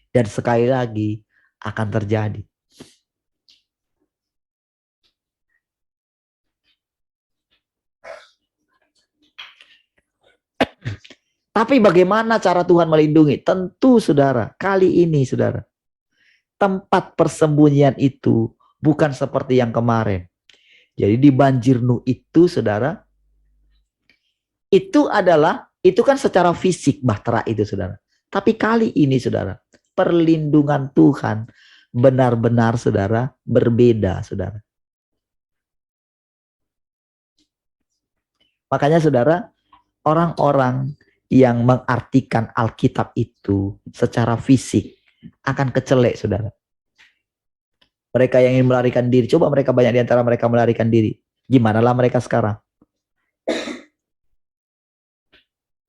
S2: Dan sekali lagi akan terjadi. Tapi bagaimana cara Tuhan melindungi? Tentu, saudara, kali ini, saudara, tempat persembunyian itu bukan seperti yang kemarin. Jadi di banjir Nuh itu, saudara, itu kan secara fisik bahtera itu, saudara. Tapi kali ini, saudara, perlindungan Tuhan benar-benar, saudara, berbeda, saudara. Makanya, saudara, orang-orang yang mengartikan Alkitab itu secara fisik akan kecelek, saudara. Mereka yang ingin melarikan diri, coba mereka banyak di antara mereka melarikan diri. Gimana lah mereka sekarang?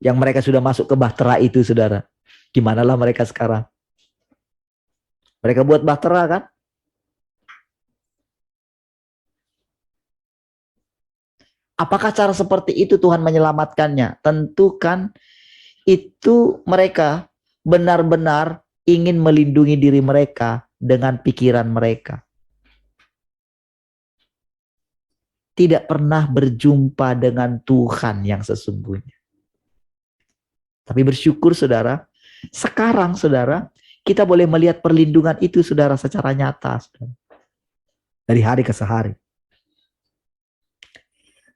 S2: Yang mereka sudah masuk ke bahtera itu, saudara. Gimana lah mereka sekarang? Mereka buat bahtera, kan? Apakah cara seperti itu Tuhan menyelamatkannya? Tentu kan itu mereka benar-benar ingin melindungi diri mereka dengan pikiran mereka. Tidak pernah berjumpa dengan Tuhan yang sesungguhnya. Tapi bersyukur, saudara, sekarang, saudara, kita boleh melihat perlindungan itu, saudara, secara nyata, saudara. Dari hari ke hari.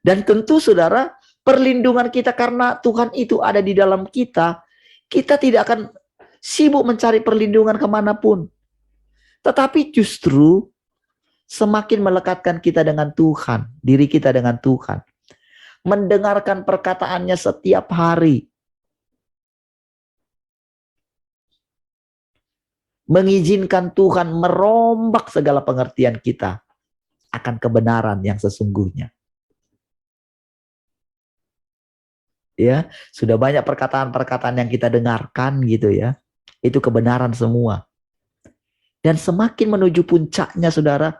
S2: Dan tentu, saudara, perlindungan kita karena Tuhan itu ada di dalam kita, kita tidak akan sibuk mencari perlindungan kemanapun. Tetapi justru semakin melekatkan kita dengan Tuhan, diri kita dengan Tuhan. Mendengarkan perkataannya setiap hari. mengizinkan Tuhan merombak segala pengertian kita akan kebenaran yang sesungguhnya. Ya, sudah banyak perkataan-perkataan yang kita dengarkan gitu ya. Itu kebenaran semua. Dan semakin menuju puncaknya saudara,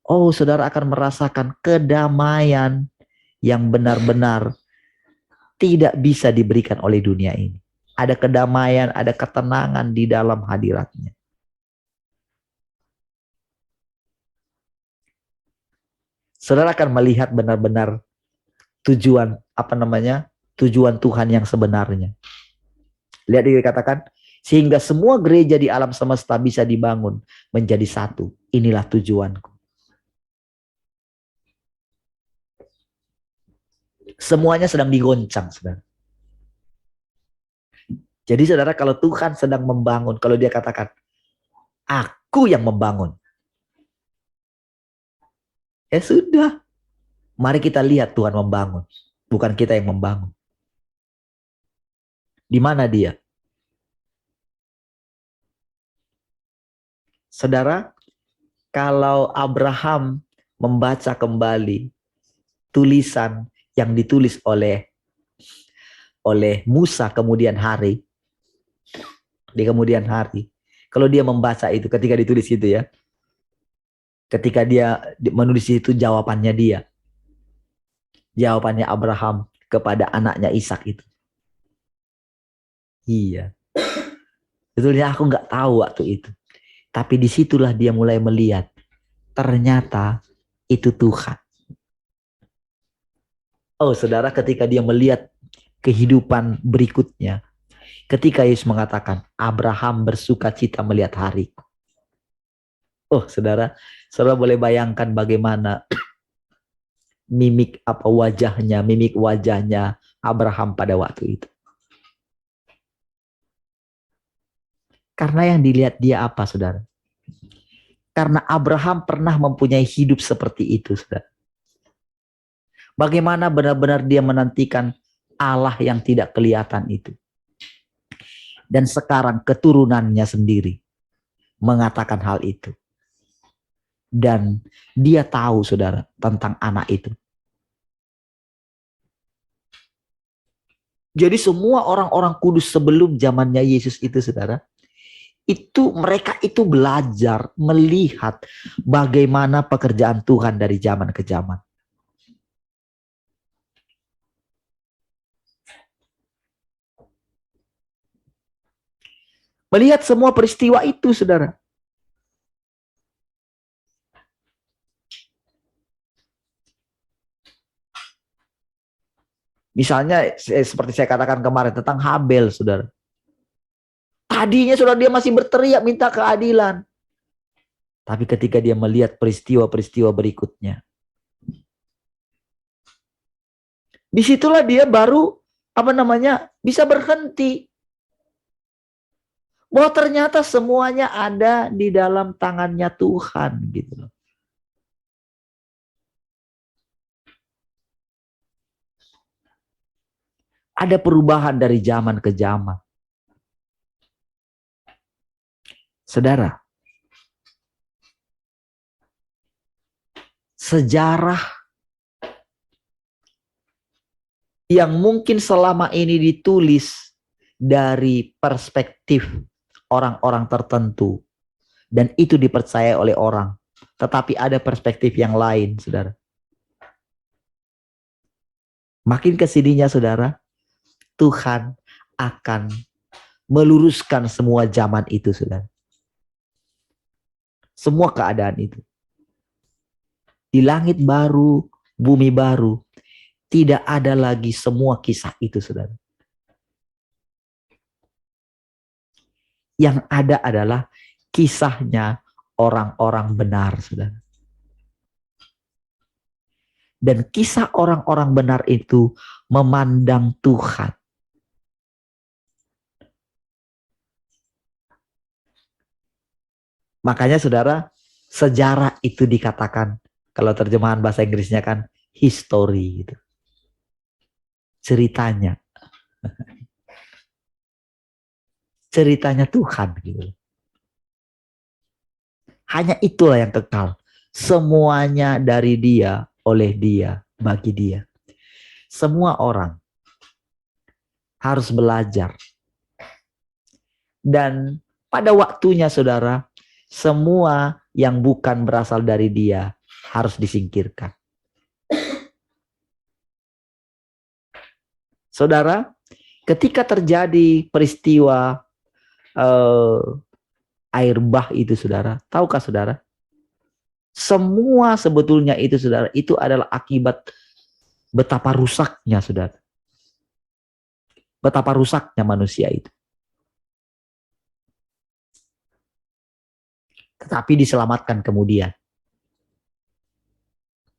S2: oh saudara akan merasakan kedamaian yang benar-benar tidak bisa diberikan oleh dunia ini. Ada kedamaian, ada ketenangan di dalam hadiratnya. Saudara akan melihat benar-benar tujuan tujuan Tuhan yang sebenarnya. Lihat dikatakan, sehingga semua gereja di alam semesta bisa dibangun menjadi satu. Inilah tujuanku. Semuanya sedang digoncang, saudara. Jadi saudara, kalau Tuhan sedang membangun, kalau dia katakan, aku yang membangun. Ya sudah. Mari kita lihat Tuhan membangun. Bukan kita yang membangun. Di mana dia? Saudara, kalau Abraham membaca kembali tulisan yang ditulis oleh Musa kemudian hari, di kemudian hari, kalau dia membaca itu ketika ditulis itu ya, ketika dia menulis itu jawabannya dia, jawabannya Abraham kepada anaknya Ishak itu. Iya, betulnya aku nggak tahu waktu itu, tapi disitulah dia mulai melihat ternyata itu Tuhan. Oh saudara, ketika dia melihat kehidupan berikutnya, ketika Yesus mengatakan Abraham bersuka cita melihat hariku. Oh saudara boleh bayangkan bagaimana mimik wajahnya Abraham pada waktu itu. Karena yang dilihat dia apa, saudara? Karena Abraham pernah mempunyai hidup seperti itu, saudara. Bagaimana benar-benar dia menantikan Allah yang tidak kelihatan itu. Dan sekarang keturunannya sendiri mengatakan hal itu. Dan dia tahu, saudara, tentang anak itu. Jadi semua orang-orang kudus sebelum zamannya Yesus itu, saudara, mereka itu belajar melihat bagaimana pekerjaan Tuhan dari zaman ke zaman. Melihat semua peristiwa itu, saudara. Misalnya seperti saya katakan kemarin tentang Habel, saudara. Tadinya saudara dia masih berteriak minta keadilan. Tapi ketika dia melihat peristiwa-peristiwa berikutnya, disitulah dia baru bisa berhenti. Bahwa ternyata semuanya ada di dalam tangannya Tuhan gitu loh. Ada perubahan dari zaman ke zaman. Saudara, sejarah yang mungkin selama ini ditulis dari perspektif orang-orang tertentu dan itu dipercaya oleh orang, tetapi ada perspektif yang lain, saudara. Makin kesininya, saudara, Tuhan akan meluruskan semua zaman itu, saudara. Semua keadaan itu. Di langit baru, bumi baru, tidak ada lagi semua kisah itu, saudara. Yang ada adalah kisahnya orang-orang benar, saudara. Dan kisah orang-orang benar itu memandang Tuhan. Makanya saudara, sejarah itu dikatakan, kalau terjemahan bahasa Inggrisnya kan history gitu. Ceritanya. Ceritanya Tuhan gitu. Hanya itulah yang kekal. Semuanya dari Dia, oleh Dia, bagi Dia. Semua orang harus belajar. Dan pada waktunya saudara, semua yang bukan berasal dari Dia harus disingkirkan. Saudara, ketika terjadi peristiwa air bah itu saudara, tahukah saudara? Semua sebetulnya itu saudara, itu adalah akibat betapa rusaknya saudara. Betapa rusaknya manusia itu. Tetapi diselamatkan kemudian.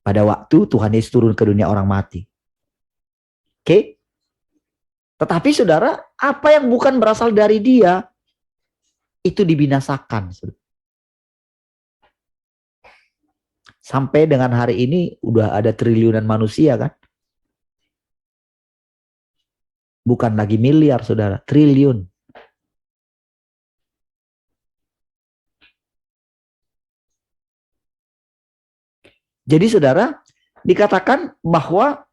S2: Pada waktu Tuhan Yesus turun ke dunia orang mati. Oke? Tetapi saudara, apa yang bukan berasal dari Dia, itu dibinasakan. Sampai dengan hari ini udah ada triliunan manusia kan? Bukan lagi miliar saudara, triliun. Jadi saudara, dikatakan bahwa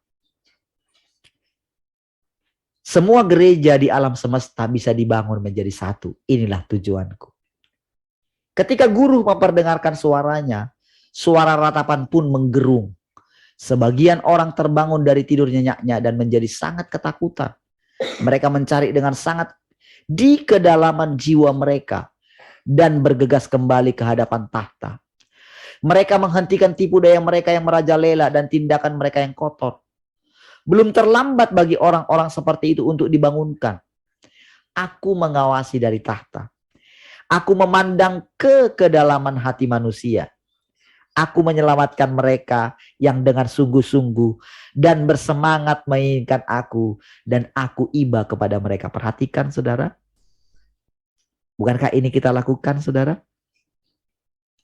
S2: semua gereja di alam semesta bisa dibangun menjadi satu. Inilah tujuanku. Ketika guru memperdengarkan suaranya, suara ratapan pun menggerung. Sebagian orang terbangun dari tidur nyenyaknya dan menjadi sangat ketakutan. Mereka mencari dengan sangat di kedalaman jiwa mereka dan bergegas kembali ke hadapan tahta. Mereka menghentikan tipu daya mereka yang merajalela dan tindakan mereka yang kotor. Belum terlambat bagi orang-orang seperti itu untuk dibangunkan. Aku mengawasi dari tahta. Aku memandang ke kedalaman hati manusia. Aku menyelamatkan mereka yang dengan sungguh-sungguh dan bersemangat menginginkan aku, dan aku iba kepada mereka. Perhatikan saudara. Bukankah ini kita lakukan saudara?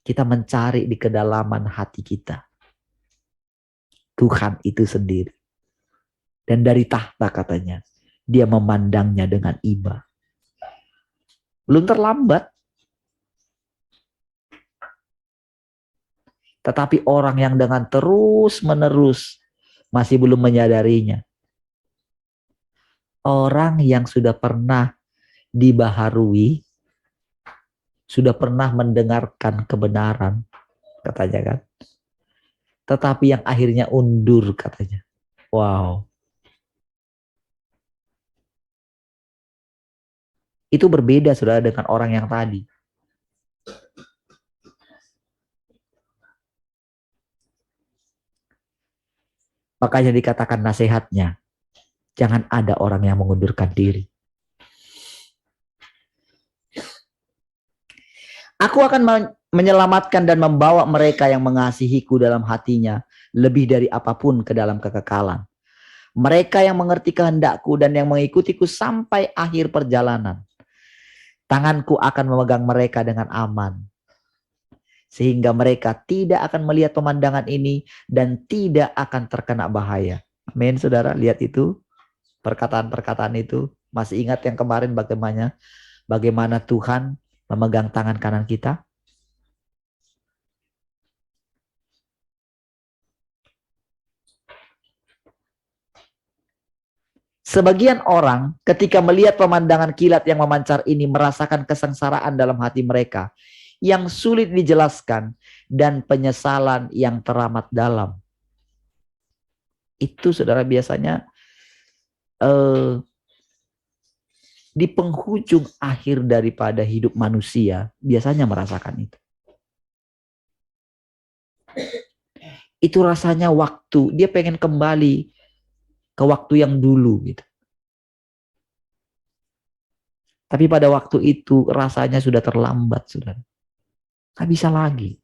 S2: Kita mencari di kedalaman hati kita Tuhan itu sendiri. Dan dari tahta katanya, Dia memandangnya dengan iba. Belum terlambat. Tetapi orang yang dengan terus-menerus masih belum menyadarinya. Orang yang sudah pernah dibaharui, sudah pernah mendengarkan kebenaran, katanya kan. Tetapi yang akhirnya undur katanya. Wow. Itu berbeda saudara dengan orang yang tadi. Makanya dikatakan nasihatnya, jangan ada orang yang mengundurkan diri. Aku akan menyelamatkan dan membawa mereka yang mengasihiku dalam hatinya lebih dari apapun ke dalam kekekalan. Mereka yang mengerti kehendakku dan yang mengikutiku sampai akhir perjalanan. Tanganku akan memegang mereka dengan aman. Sehingga mereka tidak akan melihat pemandangan ini dan tidak akan terkena bahaya. Amin saudara, lihat itu. Perkataan-perkataan itu. Masih ingat yang kemarin bagaimana Tuhan memegang tangan kanan kita? Sebagian orang ketika melihat pemandangan kilat yang memancar ini merasakan kesengsaraan dalam hati mereka yang sulit dijelaskan dan penyesalan yang teramat dalam. Itu saudara biasanya di penghujung akhir daripada hidup manusia biasanya merasakan itu. Itu rasanya waktu, dia pengen kembali ke waktu yang dulu gitu. Tapi pada waktu itu rasanya sudah terlambat, saudara. Nggak bisa lagi.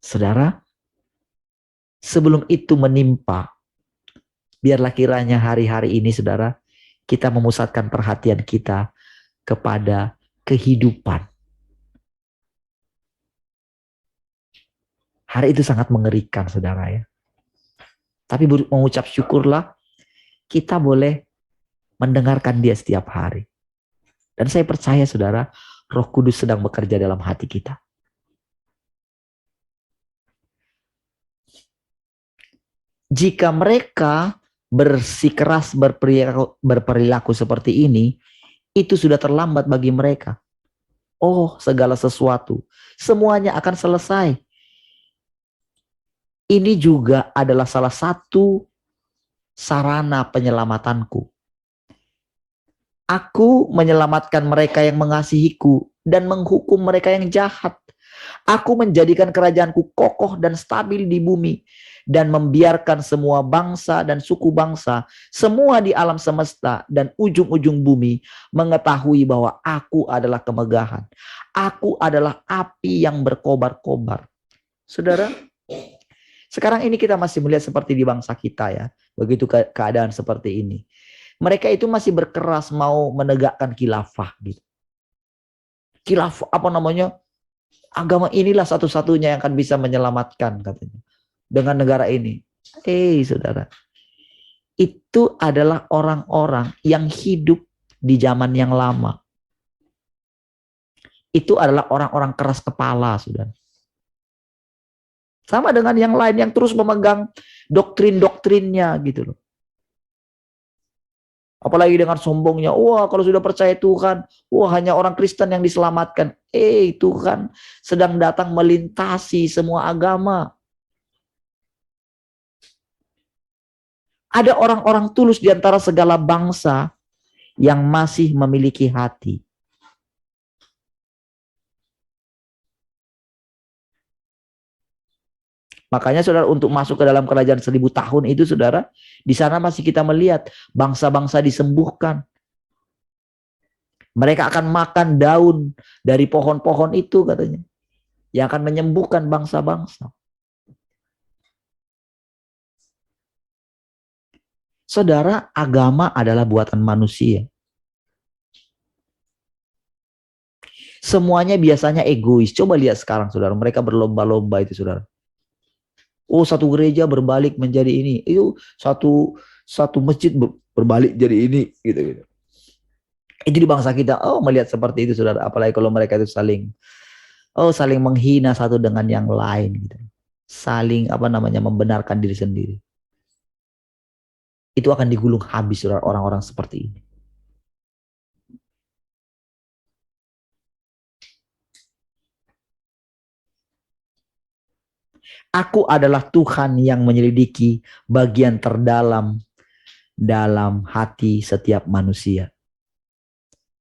S2: Saudara, sebelum itu menimpa, biarlah kiranya hari-hari ini, saudara, kita memusatkan perhatian kita kepada kehidupan. Hari itu sangat mengerikan, saudara ya. Tapi mengucap syukurlah, kita boleh mendengarkan Dia setiap hari. Dan saya percaya saudara, Roh Kudus sedang bekerja dalam hati kita. Jika mereka bersikeras berperilaku seperti ini, itu sudah terlambat bagi mereka. Oh, segala sesuatu, semuanya akan selesai. Ini juga adalah salah satu sarana penyelamatanku. Aku menyelamatkan mereka yang mengasihiku dan menghukum mereka yang jahat. Aku menjadikan kerajaanku kokoh dan stabil di bumi dan membiarkan semua bangsa dan suku bangsa, semua di alam semesta dan ujung-ujung bumi mengetahui bahwa aku adalah kemegahan. Aku adalah api yang berkobar-kobar. Saudara, sekarang ini kita masih melihat seperti di bangsa kita ya, begitu keadaan seperti ini. Mereka itu masih berkeras mau menegakkan khilafah gitu. Khilafah apa namanya? Agama inilah satu-satunya yang akan bisa menyelamatkan katanya. Dengan negara ini. Saudara. Itu adalah orang-orang yang hidup di zaman yang lama. Itu adalah orang-orang keras kepala, saudara. Sama dengan yang lain yang terus memegang doktrin-doktrinnya gitu loh. Apalagi dengan sombongnya, wah kalau sudah percaya Tuhan, wah hanya orang Kristen yang diselamatkan. Tuhan sedang datang melintasi semua agama. Ada orang-orang tulus di antara segala bangsa yang masih memiliki hati. Makanya saudara, untuk masuk ke dalam kerajaan 1000 tahun itu saudara, di sana masih kita melihat bangsa-bangsa disembuhkan. Mereka akan makan daun dari pohon-pohon itu katanya, yang akan menyembuhkan bangsa-bangsa. Saudara, agama adalah buatan manusia. Semuanya biasanya egois. Coba lihat sekarang saudara, mereka berlomba-lomba itu saudara. Oh, satu gereja berbalik menjadi ini. Itu satu masjid berbalik jadi ini gitu. Itu di bangsa kita, melihat seperti itu saudara. Apalagi kalau mereka itu saling menghina satu dengan yang lain gitu. Saling membenarkan diri sendiri. Itu akan digulung habis saudara, orang-orang seperti ini. Aku adalah Tuhan yang menyelidiki bagian terdalam dalam hati setiap manusia.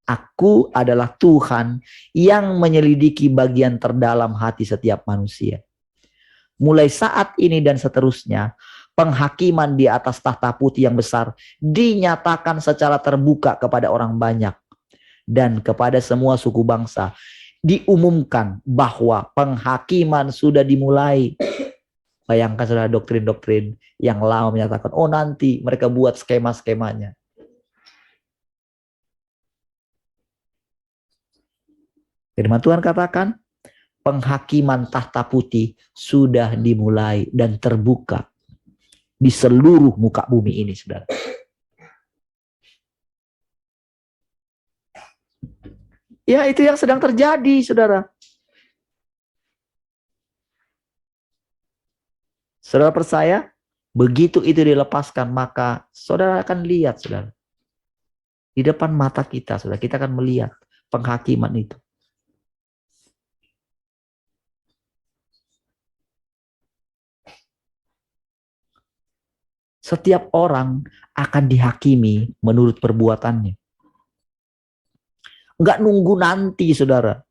S2: Aku adalah Tuhan yang menyelidiki bagian terdalam hati setiap manusia. Mulai saat ini dan seterusnya, penghakiman di atas tahta putih yang besar dinyatakan secara terbuka kepada orang banyak dan kepada semua suku bangsa. Diumumkan bahwa penghakiman sudah dimulai. Bayangkan saudara, doktrin-doktrin yang lama menyatakan, nanti mereka buat skema-skemanya. Firman Tuhan katakan, penghakiman tahta putih sudah dimulai dan terbuka di seluruh muka bumi ini, saudara. Ya, itu yang sedang terjadi, saudara. Saudara percaya? Begitu itu dilepaskan, maka saudara akan lihat, saudara. Di depan mata kita, saudara, kita akan melihat penghakiman itu. Setiap orang akan dihakimi menurut perbuatannya. Enggak nunggu nanti, saudara.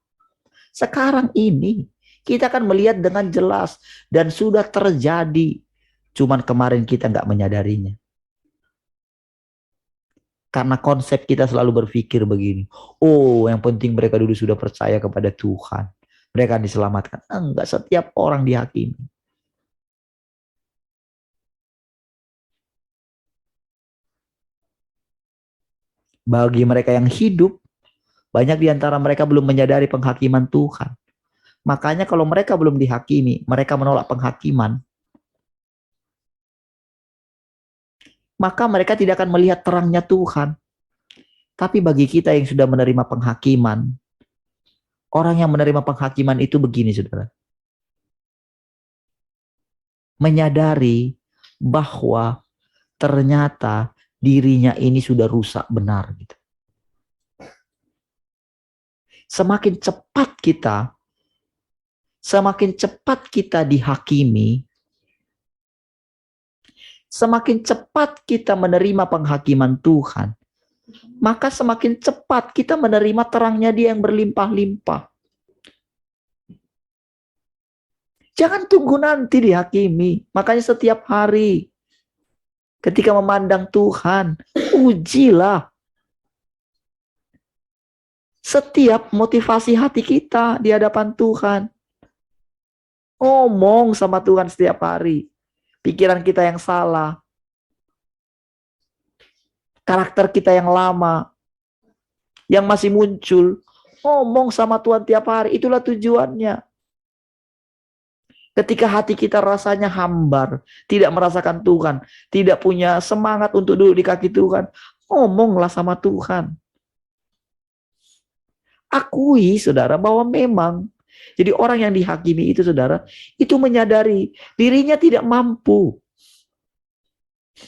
S2: Sekarang ini kita akan melihat dengan jelas dan sudah terjadi. Cuman kemarin kita enggak menyadarinya. Karena konsep kita selalu berpikir begini. Yang penting mereka dulu sudah percaya kepada Tuhan. Mereka diselamatkan. Enggak, setiap orang dihakimi. Bagi mereka yang hidup, banyak di antara mereka belum menyadari penghakiman Tuhan. Makanya kalau mereka belum dihakimi, mereka menolak penghakiman. Maka mereka tidak akan melihat terangnya Tuhan. Tapi bagi kita yang sudah menerima penghakiman, orang yang menerima penghakiman itu begini, saudara. Menyadari bahwa ternyata dirinya ini sudah rusak benar. Gitu. Semakin cepat kita dihakimi, semakin cepat kita menerima penghakiman Tuhan, maka semakin cepat kita menerima terangnya Dia yang berlimpah-limpah. Jangan tunggu nanti dihakimi. Makanya setiap hari ketika memandang Tuhan, ujilah setiap motivasi hati kita di hadapan Tuhan. Ngomong sama Tuhan setiap hari. Pikiran kita yang salah. Karakter kita yang lama. Yang masih muncul. Ngomong sama Tuhan tiap hari. Itulah tujuannya. Ketika hati kita rasanya hambar, tidak merasakan Tuhan, tidak punya semangat untuk duduk di kaki Tuhan, ngomonglah sama Tuhan. Akui, saudara, bahwa memang jadi orang yang dihakimi itu, saudara, itu menyadari dirinya tidak mampu.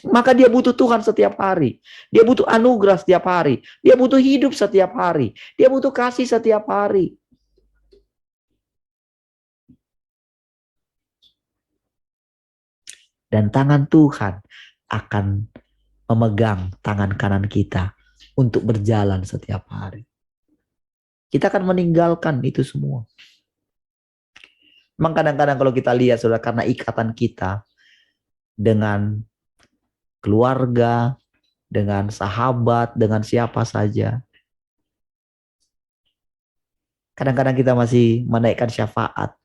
S2: Maka dia butuh Tuhan setiap hari. Dia butuh anugerah setiap hari. Dia butuh hidup setiap hari. Dia butuh kasih setiap hari. Dan tangan Tuhan akan memegang tangan kanan kita untuk berjalan setiap hari. Kita akan meninggalkan itu semua. Memang kadang-kadang kalau kita lihat, saudara, karena ikatan kita dengan keluarga, dengan sahabat, dengan siapa saja. Kadang-kadang kita masih menaikkan syafaat.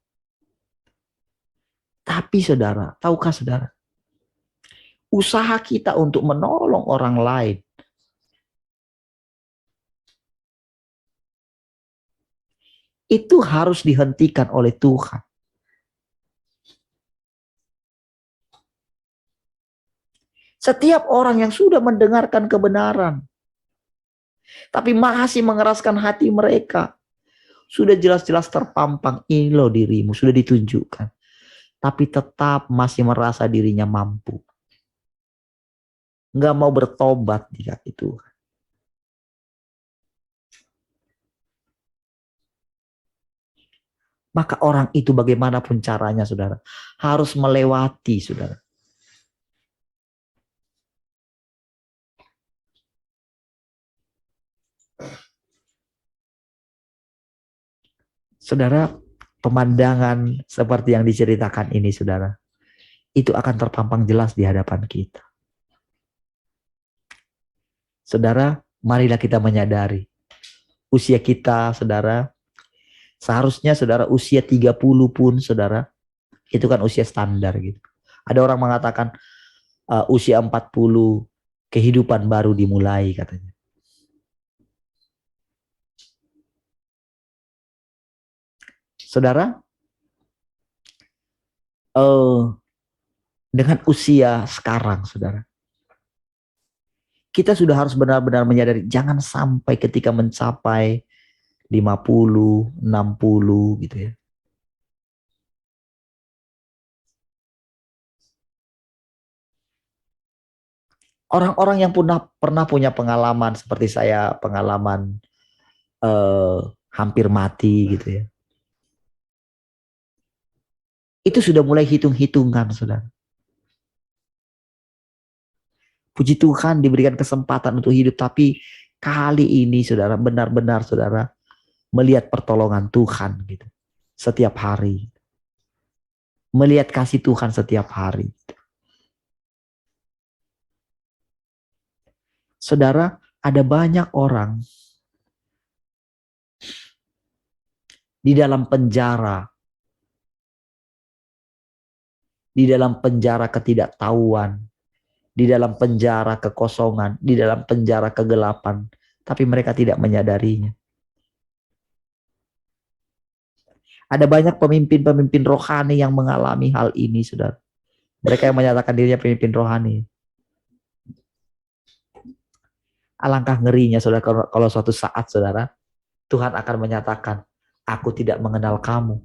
S2: Tapi saudara, tahukah saudara, usaha kita untuk menolong orang lain itu harus dihentikan oleh Tuhan. Setiap orang yang sudah mendengarkan kebenaran, tapi masih mengeraskan hati mereka, sudah jelas-jelas terpampang, ini loh dirimu, sudah ditunjukkan. Tapi tetap masih merasa dirinya mampu. Nggak mau bertobat di kaki Tuhan. Maka orang itu bagaimanapun caranya, saudara, harus melewati, saudara. Saudara, pemandangan seperti yang diceritakan ini, saudara, itu akan terpampang jelas di hadapan kita. Saudara, marilah kita menyadari usia kita, saudara, seharusnya saudara usia 30 pun, saudara, itu kan usia standar gitu. Ada orang mengatakan usia 40 kehidupan baru dimulai katanya. Saudara, dengan usia sekarang, saudara, kita sudah harus benar-benar menyadari jangan sampai ketika mencapai 50, 60 gitu ya. Orang-orang yang pernah punya pengalaman seperti saya, pengalaman hampir mati gitu ya. Itu sudah mulai hitung-hitungan, saudara. Puji Tuhan diberikan kesempatan untuk hidup, tapi kali ini, saudara, benar-benar, saudara, melihat pertolongan Tuhan gitu. Setiap hari. Melihat kasih Tuhan setiap hari. Saudara, ada banyak orang di dalam penjara. Di dalam penjara ketidaktahuan, di dalam penjara kekosongan, di dalam penjara kegelapan, tapi mereka tidak menyadarinya. Ada banyak pemimpin-pemimpin rohani yang mengalami hal ini, saudara. Mereka yang menyatakan dirinya pemimpin rohani. Alangkah ngerinya saudara kalau suatu saat saudara Tuhan akan menyatakan, aku tidak mengenal kamu.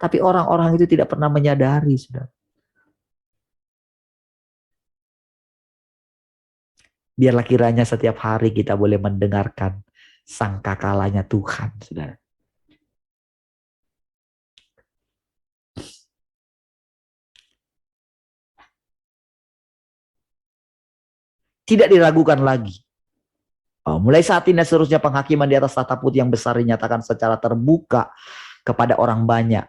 S2: Tapi orang-orang itu tidak pernah menyadari saudara. Biarlah kiranya setiap hari kita boleh mendengarkan sangkakalanya Tuhan saudara. Tidak diragukan lagi. Mulai saat ini seterusnya penghakiman di atas tahta putih yang besar dinyatakan secara terbuka kepada orang banyak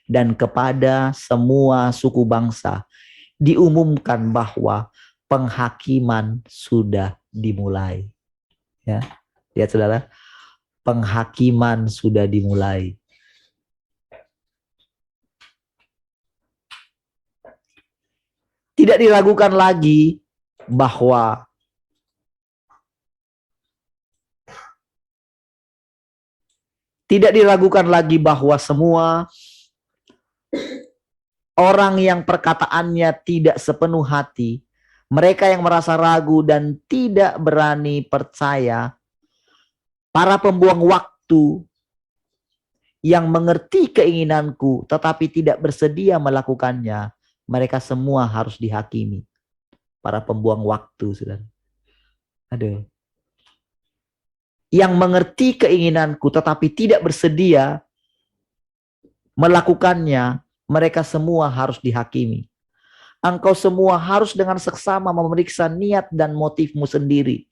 S2: dan kepada semua suku bangsa. Diumumkan bahwa penghakiman sudah dimulai. Ya, lihat saudara, penghakiman sudah dimulai. Tidak diragukan lagi bahwa semua orang yang perkataannya tidak sepenuh hati, mereka yang merasa ragu dan tidak berani percaya, para pembuang waktu yang mengerti keinginanku tetapi tidak bersedia melakukannya, mereka semua harus dihakimi. Para pembuang waktu, saudara. Aduh. Yang mengerti keinginanku tetapi tidak bersedia melakukannya, mereka semua harus dihakimi. Engkau semua harus dengan seksama memeriksa niat dan motifmu sendiri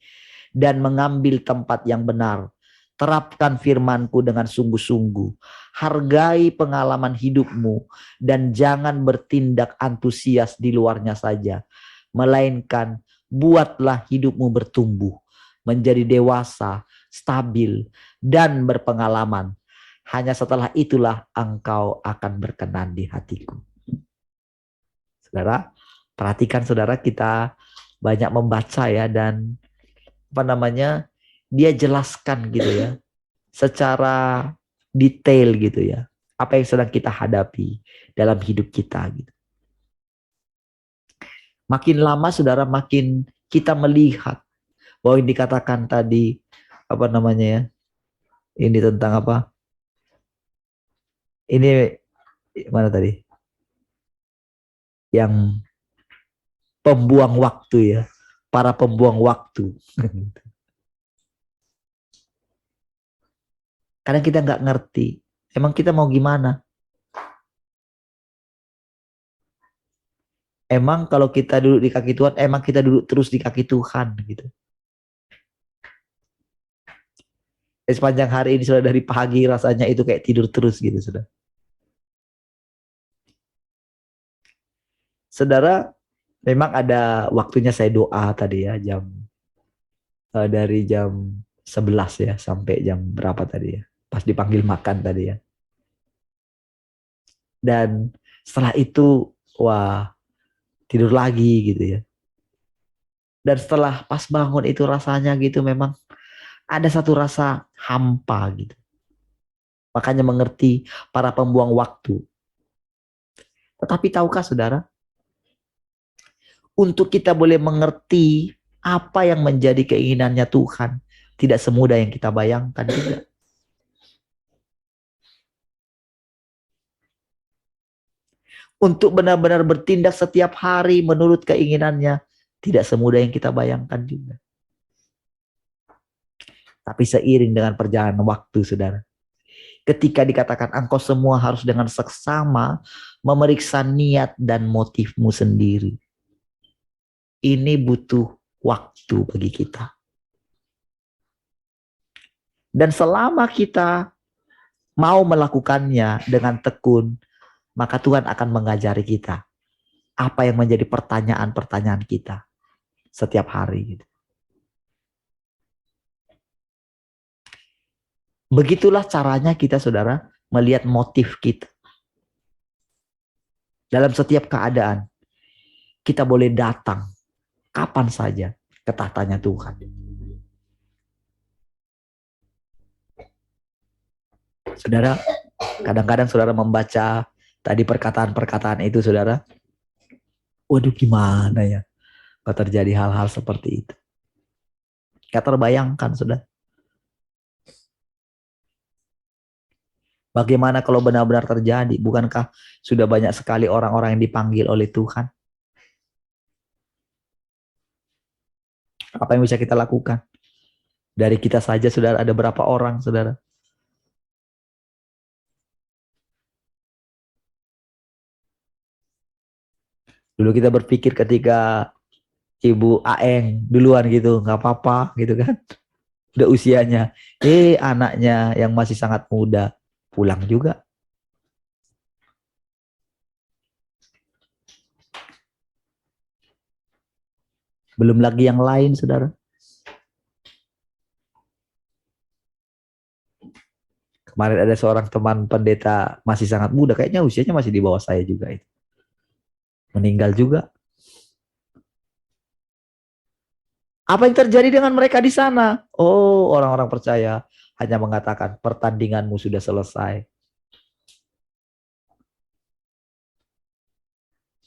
S2: dan mengambil tempat yang benar. Terapkan firmanku dengan sungguh-sungguh. Hargai pengalaman hidupmu dan jangan bertindak antusias di luarnya saja. Melainkan buatlah hidupmu bertumbuh, menjadi dewasa, stabil, dan berpengalaman. Hanya setelah itulah engkau akan berkenan di hatiku. Saudara, perhatikan saudara, kita banyak membaca ya, dan dia jelaskan gitu ya, secara detail gitu ya, apa yang sedang kita hadapi dalam hidup kita gitu. Makin lama saudara, makin kita melihat bahwa yang dikatakan tadi ini tentang apa? Ini mana tadi? Yang pembuang waktu ya, para pembuang waktu. Kadang kita nggak ngerti, emang kita mau gimana? Emang kalau kita duduk di kaki Tuhan, emang kita duduk terus di kaki Tuhan gitu. Sepanjang hari ini sudah dari pagi rasanya itu kayak tidur terus gitu sudah. Saudara, memang ada waktunya saya doa tadi ya, dari jam 11 ya sampai jam berapa tadi ya, pas dipanggil makan tadi ya. Dan setelah itu wah, tidur lagi gitu ya. Dan setelah pas bangun itu rasanya gitu memang ada satu rasa hampa gitu. Makanya mengerti para pembuang waktu. Tetapi tahukah saudara, untuk kita boleh mengerti apa yang menjadi keinginannya Tuhan, tidak semudah yang kita bayangkan juga. Untuk benar-benar bertindak setiap hari menurut keinginannya, tidak semudah yang kita bayangkan juga. Tapi seiring dengan perjalanan waktu, saudara, ketika dikatakan engkau semua harus dengan seksama memeriksa niat dan motifmu sendiri, ini butuh waktu bagi kita. Dan selama kita mau melakukannya dengan tekun, maka Tuhan akan mengajari kita apa yang menjadi pertanyaan-pertanyaan kita setiap hari. Begitulah caranya kita, saudara, melihat motif kita. Dalam setiap keadaan, kita boleh datang kapan saja ke tahtanya Tuhan. Saudara, kadang-kadang saudara membaca tadi perkataan-perkataan itu, saudara, waduh gimana ya, Kalau terjadi hal-hal seperti itu. Gak terbayangkan, sudah. Bagaimana kalau benar-benar terjadi? Bukankah sudah banyak sekali orang-orang yang dipanggil oleh Tuhan? Apa yang bisa kita lakukan? Dari kita saja, saudara, ada berapa orang, saudara? Dulu kita berpikir ketika Ibu Aeng duluan gitu, nggak apa-apa gitu kan. Udah usianya. Anaknya yang masih sangat muda pulang juga. Belum lagi yang lain, saudara. Kemarin ada seorang teman pendeta masih sangat muda, kayaknya usianya masih di bawah saya juga itu. Meninggal juga. Apa yang terjadi dengan mereka di sana? Oh, orang-orang percaya hanya mengatakan pertandinganmu sudah selesai.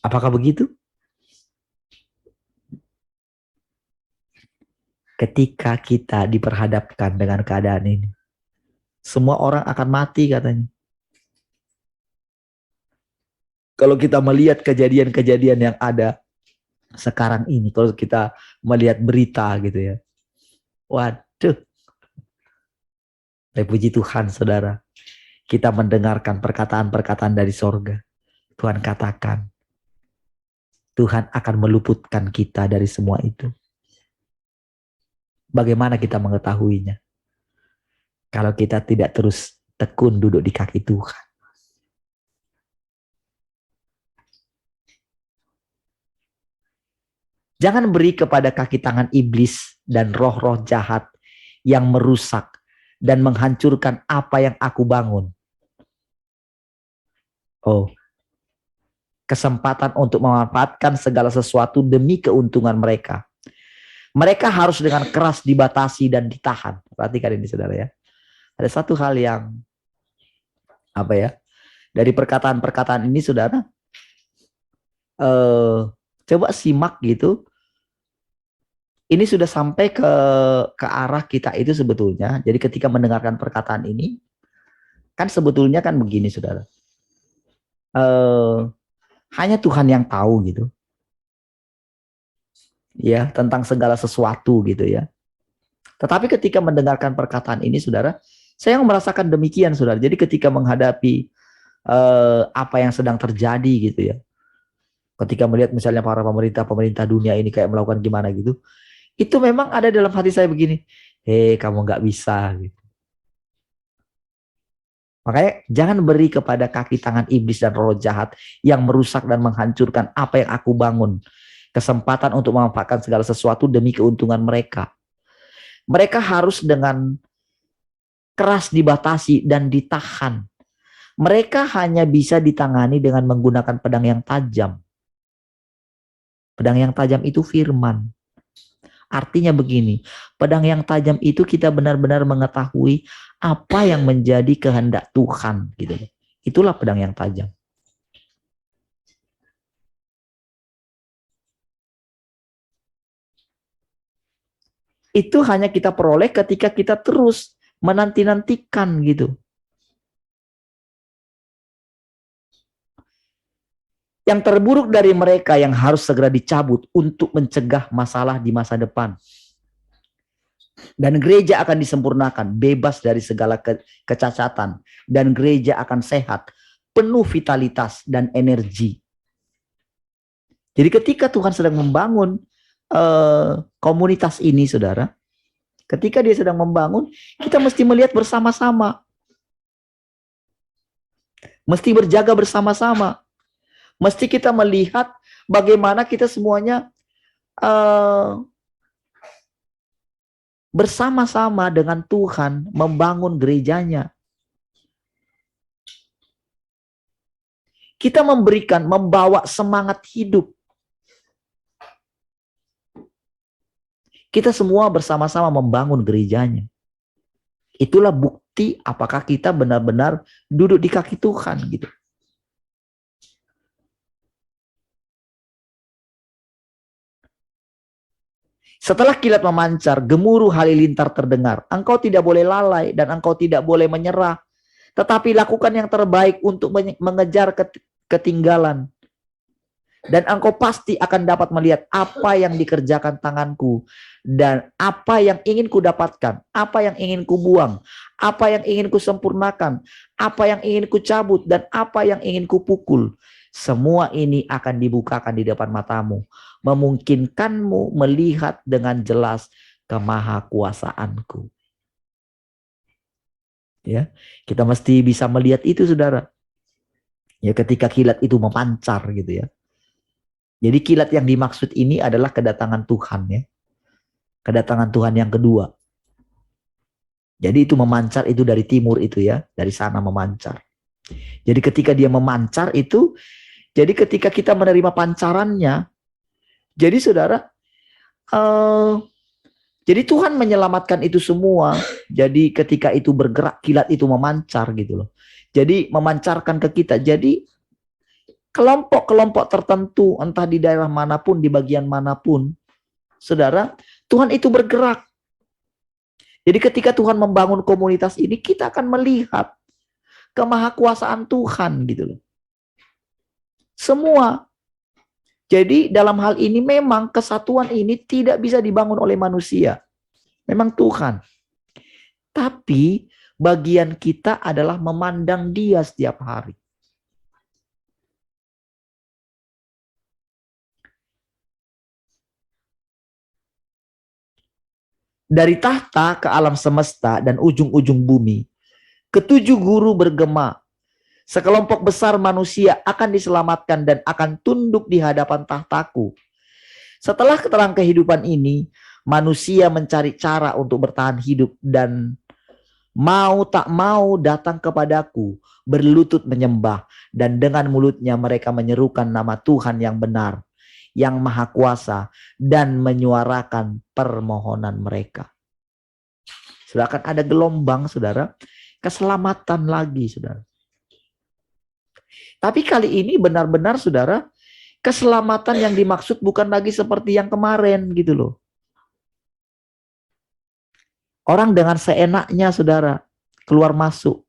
S2: Apakah begitu? Ketika kita diperhadapkan dengan keadaan ini, semua orang akan mati katanya. Kalau kita melihat kejadian-kejadian yang ada sekarang ini, kalau kita melihat berita gitu ya, waduh, puji Tuhan, saudara, kita mendengarkan perkataan-perkataan dari sorga. Tuhan katakan, Tuhan akan meluputkan kita dari semua itu. Bagaimana kita mengetahuinya? Kalau kita tidak terus tekun duduk di kaki Tuhan. Jangan beri kepada kaki tangan iblis dan roh-roh jahat yang merusak dan menghancurkan apa yang aku bangun. Oh, kesempatan untuk memanfaatkan segala sesuatu demi keuntungan mereka. Mereka harus dengan keras dibatasi dan ditahan. Perhatikan ini, saudara ya. Ada satu hal yang dari perkataan-perkataan ini, saudara, coba simak gitu. Ini sudah sampai ke arah kita itu sebetulnya. Jadi ketika mendengarkan perkataan ini, kan sebetulnya kan begini, saudara. Hanya Tuhan yang tahu gitu. Ya, tentang segala sesuatu gitu ya. Tetapi ketika mendengarkan perkataan ini, saudara, saya merasakan demikian, saudara. Jadi ketika menghadapi apa yang sedang terjadi gitu ya, ketika melihat misalnya para pemerintah dunia ini kayak melakukan gimana gitu, itu memang ada dalam hati saya begini, kamu nggak bisa gitu. Makanya jangan beri kepada kaki tangan iblis dan roh jahat yang merusak dan menghancurkan apa yang aku bangun. Kesempatan untuk memanfaatkan segala sesuatu demi keuntungan mereka. Mereka harus dengan keras dibatasi dan ditahan. Mereka hanya bisa ditangani dengan menggunakan pedang yang tajam. Pedang yang tajam itu firman. Artinya begini, pedang yang tajam itu kita benar-benar mengetahui apa yang menjadi kehendak Tuhan. Gitu. Itulah pedang yang tajam. Itu hanya kita peroleh ketika kita terus menanti-nantikan gitu. Yang terburuk dari mereka yang harus segera dicabut untuk mencegah masalah di masa depan. Dan gereja akan disempurnakan, bebas dari segala kecacatan. Dan gereja akan sehat, penuh vitalitas dan energi. Jadi ketika Tuhan sedang membangun komunitas ini, saudara, ketika dia sedang membangun, kita mesti melihat bersama-sama. Mesti berjaga bersama-sama. Mesti kita melihat bagaimana kita semuanya bersama-sama dengan Tuhan membangun gerejanya. Kita membawa semangat hidup. Kita semua bersama-sama membangun gerejanya. Itulah bukti apakah kita benar-benar duduk di kaki Tuhan gitu. Setelah kilat memancar, gemuruh halilintar terdengar. Engkau tidak boleh lalai dan engkau tidak boleh menyerah. Tetapi lakukan yang terbaik untuk mengejar ketinggalan. Dan engkau pasti akan dapat melihat apa yang dikerjakan tanganku. Dan apa yang ingin ku dapatkan. Apa yang ingin ku buang. Apa yang ingin ku sempurnakan. Apa yang ingin ku cabut. Dan apa yang ingin ku pukul. Semua ini akan dibukakan di depan matamu. Memungkinkanmu melihat dengan jelas kemahakuasaanku. Ya, kita mesti bisa melihat itu, saudara. Ya, ketika kilat itu memancar gitu ya. Jadi kilat yang dimaksud ini adalah kedatangan Tuhan ya. Kedatangan Tuhan yang kedua. Jadi itu memancar itu dari timur itu ya, dari sana memancar. Jadi ketika dia memancar itu, jadi ketika kita menerima pancarannya, jadi saudara, jadi Tuhan menyelamatkan itu semua. Jadi ketika itu bergerak, kilat itu memancar gitu loh. Jadi memancarkan ke kita. Jadi kelompok-kelompok tertentu, entah di daerah manapun, di bagian manapun, saudara, Tuhan itu bergerak. Jadi ketika Tuhan membangun komunitas ini, kita akan melihat kemahakuasaan Tuhan gitu loh. Semua. Jadi dalam hal ini memang kesatuan ini tidak bisa dibangun oleh manusia. Memang Tuhan. Tapi bagian kita adalah memandang Dia setiap hari. Dari tahta ke alam semesta dan ujung-ujung bumi, ketujuh guru bergema. Sekelompok besar manusia akan diselamatkan dan akan tunduk di hadapan tahtaku. Setelah keterang kehidupan ini, manusia mencari cara untuk bertahan hidup dan mau tak mau datang kepadaku, berlutut menyembah, dan dengan mulutnya mereka menyerukan nama Tuhan yang benar, yang maha kuasa, dan menyuarakan permohonan mereka. Sudah akan ada gelombang, saudara, keselamatan lagi, saudara. Tapi kali ini benar-benar, saudara, keselamatan yang dimaksud bukan lagi seperti yang kemarin gitu loh. Orang dengan seenaknya, saudara, keluar masuk.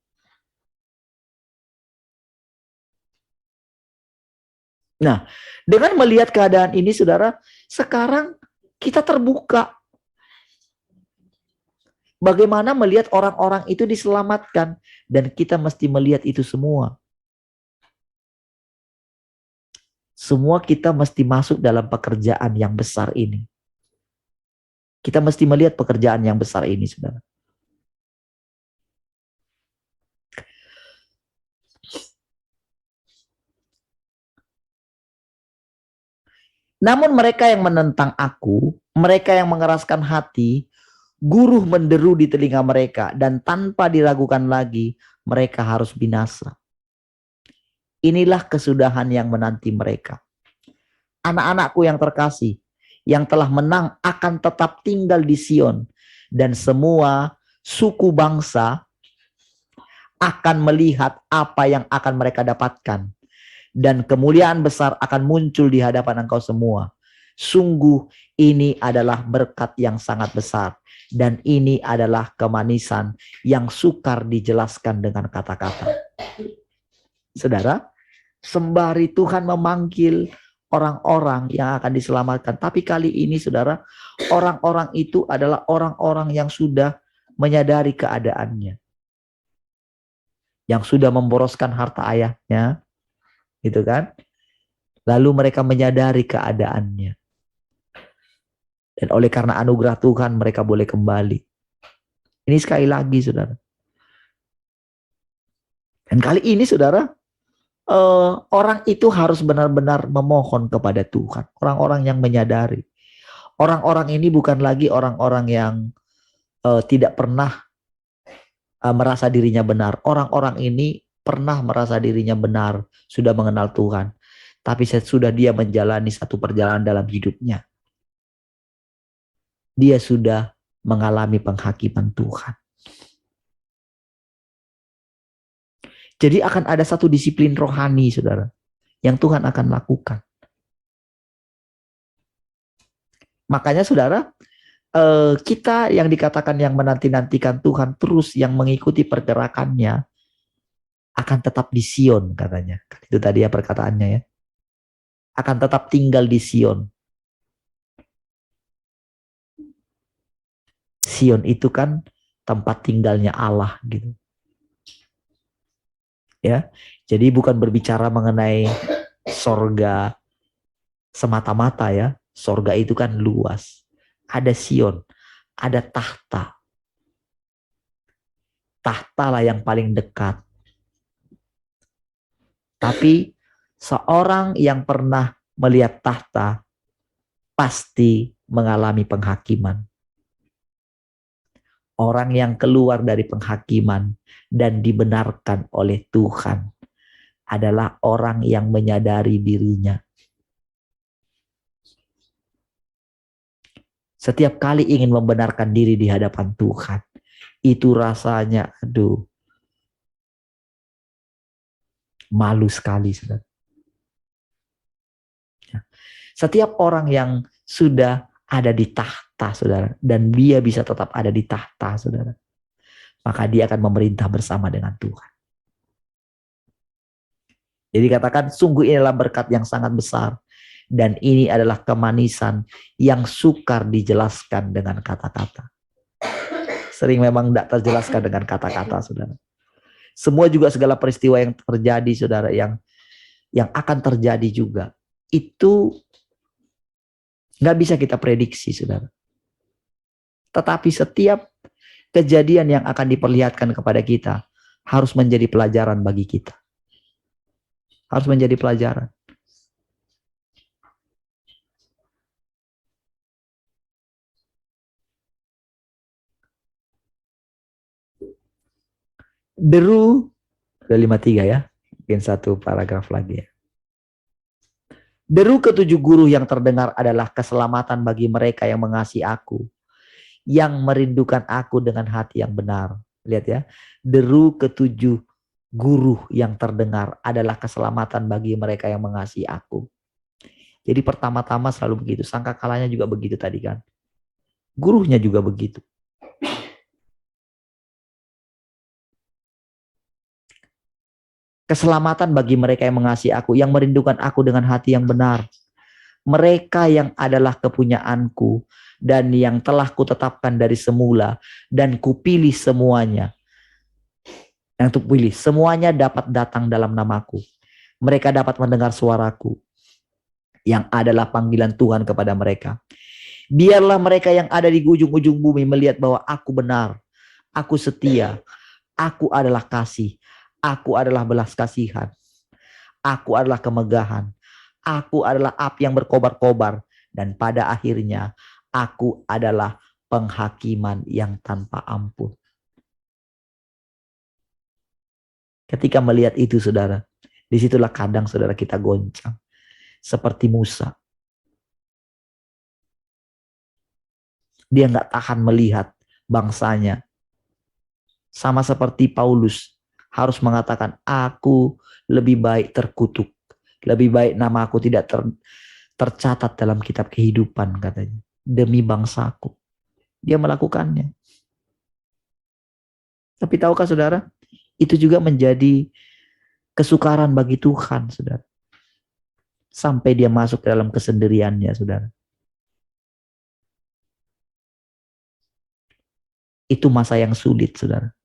S2: Nah, dengan melihat keadaan ini, saudara, sekarang kita terbuka. Bagaimana melihat orang-orang itu diselamatkan. Dan kita mesti melihat itu semua. Semua kita mesti masuk dalam pekerjaan yang besar ini. Kita mesti melihat pekerjaan yang besar ini, saudara. Namun mereka yang menentang aku, mereka yang mengeraskan hati, guru menderu di telinga mereka, dan tanpa diragukan lagi, mereka harus binasa. Inilah kesudahan yang menanti mereka. Anak-anakku yang terkasih, yang telah menang akan tetap tinggal di Sion, dan semua suku bangsa akan melihat apa yang akan mereka dapatkan, dan kemuliaan besar akan muncul di hadapan engkau semua. Sungguh ini adalah berkat yang sangat besar, dan ini adalah kemanisan yang sukar dijelaskan dengan kata-kata. Saudara, sembari Tuhan memanggil orang-orang yang akan diselamatkan, tapi kali ini, saudara, orang-orang itu adalah orang-orang yang sudah menyadari keadaannya, yang sudah memboroskan harta ayahnya, gitu kan? Lalu mereka menyadari keadaannya, dan oleh karena anugerah Tuhan mereka boleh kembali. Ini sekali lagi, saudara. Dan kali ini, saudara, orang itu harus benar-benar memohon kepada Tuhan. Orang-orang yang menyadari. Orang-orang ini bukan lagi orang-orang yang tidak pernah merasa dirinya benar. Orang-orang ini pernah merasa dirinya benar, sudah mengenal Tuhan. Tapi sudah dia menjalani satu perjalanan dalam hidupnya. Dia sudah mengalami penghakiman Tuhan. Jadi akan ada satu disiplin rohani, saudara, yang Tuhan akan lakukan. Makanya saudara, kita yang dikatakan yang menanti-nantikan Tuhan terus yang mengikuti pergerakannya akan tetap di Sion katanya. Itu tadi ya perkataannya ya. Akan tetap tinggal di Sion. Sion itu kan tempat tinggalnya Allah gitu. Ya. Jadi bukan berbicara mengenai sorga semata-mata ya. Sorga itu kan luas. Ada Sion, ada tahta. Tahta lah yang paling dekat. Tapi seorang yang pernah melihat tahta pasti mengalami penghakiman. Orang yang keluar dari penghakiman dan dibenarkan oleh Tuhan adalah orang yang menyadari dirinya. Setiap kali ingin membenarkan diri di hadapan Tuhan, itu rasanya, aduh, malu sekali, saudara. Setiap orang yang sudah ada di tahta, saudara, dan dia bisa tetap ada di tahta, saudara, maka dia akan memerintah bersama dengan Tuhan. Jadi katakan, sungguh inilah berkat yang sangat besar. Dan ini adalah kemanisan yang sukar dijelaskan dengan kata-kata. Sering memang tidak terjelaskan dengan kata-kata, saudara. Semua juga segala peristiwa yang terjadi, saudara, yang akan terjadi juga, itu nggak bisa kita prediksi, saudara. Tetapi setiap kejadian yang akan diperlihatkan kepada kita harus menjadi pelajaran bagi kita. Harus menjadi pelajaran. Deru, udah 53 ya. Mungkin satu paragraf lagi ya. Deru ketujuh guru yang terdengar adalah keselamatan bagi mereka yang mengasihi aku, yang merindukan aku dengan hati yang benar. Lihat ya, deru ketujuh guru yang terdengar adalah keselamatan bagi mereka yang mengasihi aku. Jadi pertama-tama selalu begitu, sangkakalanya juga begitu tadi kan. Gurunya juga begitu. Keselamatan bagi mereka yang mengasihi aku, yang merindukan aku dengan hati yang benar. Mereka yang adalah kepunyaanku dan yang telah kutetapkan dari semula dan kupilih semuanya. Yang kupilih semuanya dapat datang dalam namaku. Mereka dapat mendengar suaraku yang adalah panggilan Tuhan kepada mereka. Biarlah mereka yang ada di ujung-ujung bumi melihat bahwa aku benar, aku setia, aku adalah kasih, aku adalah belas kasihan, aku adalah kemegahan, aku adalah api yang berkobar-kobar, dan pada akhirnya aku adalah penghakiman yang tanpa ampun. Ketika melihat itu, saudara, disitulah kadang saudara kita goncang. Seperti Musa. Dia nggak tahan melihat bangsanya. Sama seperti Paulus harus mengatakan, aku lebih baik terkutuk. Lebih baik nama aku tidak tercatat dalam kitab kehidupan, katanya. Demi bangsaku. Dia melakukannya. Tapi tahukah saudara, itu juga menjadi kesukaran bagi Tuhan, saudara. Sampai dia masuk ke dalam kesendiriannya, saudara. Itu masa yang sulit, saudara.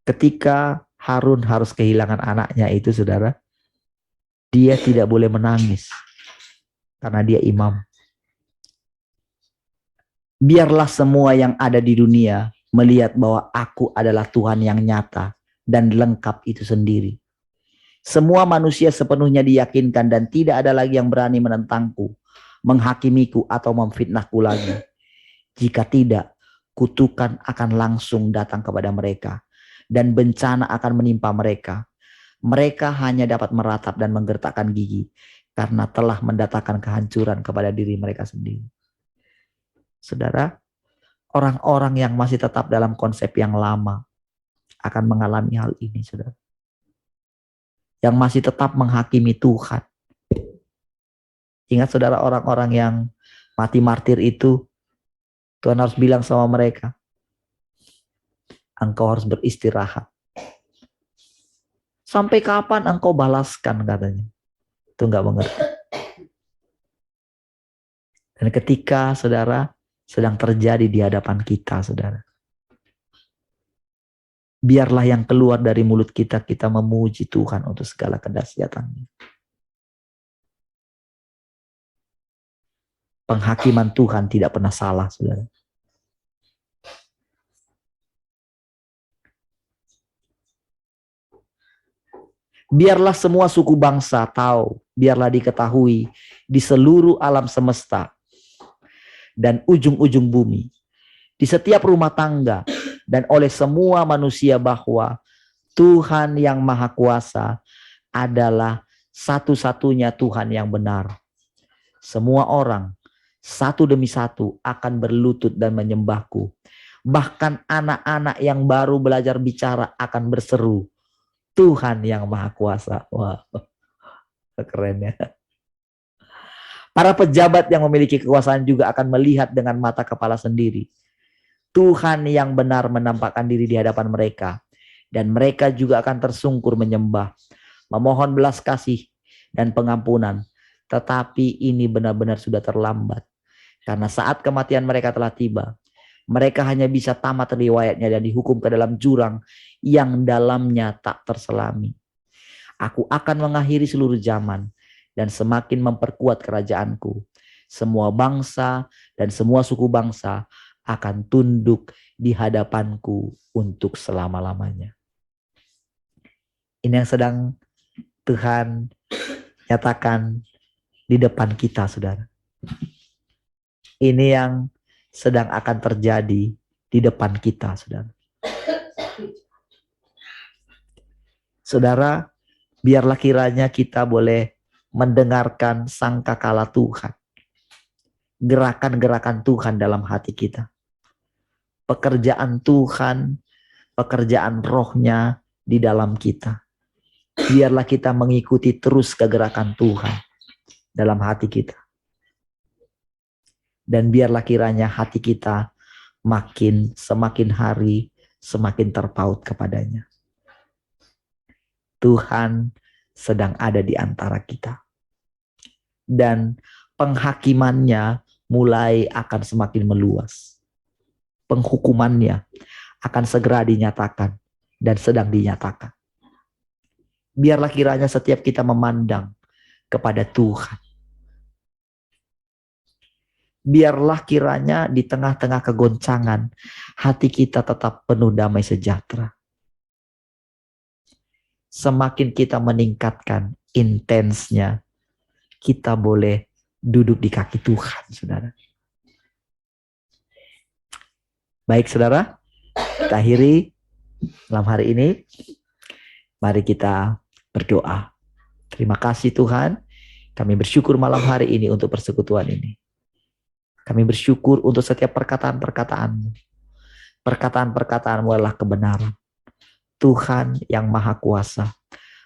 S2: Ketika Harun harus kehilangan anaknya itu, saudara, dia tidak boleh menangis karena dia imam. Biarlah semua yang ada di dunia melihat bahwa aku adalah Tuhan yang nyata dan lengkap itu sendiri. Semua manusia sepenuhnya diyakinkan dan tidak ada lagi yang berani menentangku, menghakimiku atau memfitnahku lagi. Jika tidak, kutukan akan langsung datang kepada mereka dan bencana akan menimpa mereka. Mereka hanya dapat meratap dan menggertakkan gigi karena telah mendatangkan kehancuran kepada diri mereka sendiri. Saudara, orang-orang yang masih tetap dalam konsep yang lama akan mengalami hal ini, saudara. Yang masih tetap menghakimi Tuhan. Ingat saudara, orang-orang yang mati martir itu, Tuhan harus bilang sama mereka, engkau harus beristirahat. Sampai kapan engkau balaskan, katanya. Itu nggak mengerti. Dan ketika saudara sedang terjadi di hadapan kita, saudara, biarlah yang keluar dari mulut kita, kita memuji Tuhan untuk segala kedahsyatannya. Penghakiman Tuhan tidak pernah salah, saudara. Biarlah semua suku bangsa tahu, biarlah diketahui di seluruh alam semesta dan ujung-ujung bumi, di setiap rumah tangga dan oleh semua manusia bahwa Tuhan yang Maha Kuasa adalah satu-satunya Tuhan yang benar. Semua orang satu demi satu akan berlutut dan menyembahku. Bahkan anak-anak yang baru belajar bicara akan berseru, Tuhan yang Maha Kuasa. Wah, keren ya. Para pejabat yang memiliki kekuasaan juga akan melihat dengan mata kepala sendiri. Tuhan yang benar menampakkan diri di hadapan mereka. Dan mereka juga akan tersungkur menyembah, memohon belas kasih dan pengampunan. Tetapi ini benar-benar sudah terlambat. Karena saat kematian mereka telah tiba. Mereka hanya bisa tamat riwayatnya dan dihukum ke dalam jurang yang dalamnya tak terselami. Aku akan mengakhiri seluruh zaman dan semakin memperkuat kerajaanku. Semua bangsa dan semua suku bangsa akan tunduk di hadapanku untuk selama-lamanya. Ini yang sedang Tuhan nyatakan di depan kita, saudara. Ini yang sedang akan terjadi di depan kita, saudara. Saudara, biarlah kiranya kita boleh mendengarkan sangkakala Tuhan. Gerakan-gerakan Tuhan dalam hati kita. Pekerjaan Tuhan, pekerjaan rohnya di dalam kita. Biarlah kita mengikuti terus kegerakan Tuhan dalam hati kita. Dan biarlah kiranya hati kita semakin hari semakin terpaut kepadanya. Tuhan sedang ada di antara kita. Dan penghakimannya mulai akan semakin meluas. Penghukumannya akan segera dinyatakan dan sedang dinyatakan. Biarlah kiranya setiap kita memandang kepada Tuhan. Biarlah kiranya di tengah-tengah kegoncangan hati kita tetap penuh damai sejahtera. Semakin kita meningkatkan intensnya, kita boleh duduk di kaki Tuhan, saudara. Baik, saudara, kita akhiri malam hari ini. Mari kita berdoa. Terima kasih Tuhan, kami bersyukur malam hari ini untuk persekutuan ini. Kami bersyukur untuk setiap perkataan-perkataan-Mu. Perkataan-perkataan-Mu adalah kebenaran. Tuhan yang Maha Kuasa,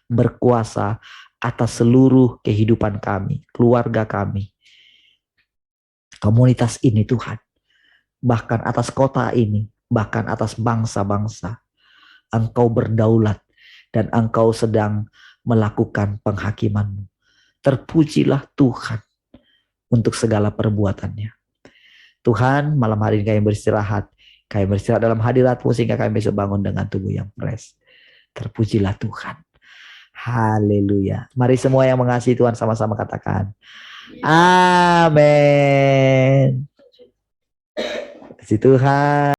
S2: berkuasa atas seluruh kehidupan kami, keluarga kami, komunitas ini Tuhan. Bahkan atas kota ini, bahkan atas bangsa-bangsa. Engkau berdaulat dan Engkau sedang melakukan penghakiman-Mu. Terpujilah Tuhan untuk segala perbuatannya. Tuhan, malam hari ini kami beristirahat. Kami beristirahat dalam hadirat-Mu sehingga kami bisa bangun dengan tubuh yang fresh. Terpujilah Tuhan. Haleluya. Mari semua yang mengasihi Tuhan sama-sama katakan. Amin. Terima kasih Tuhan.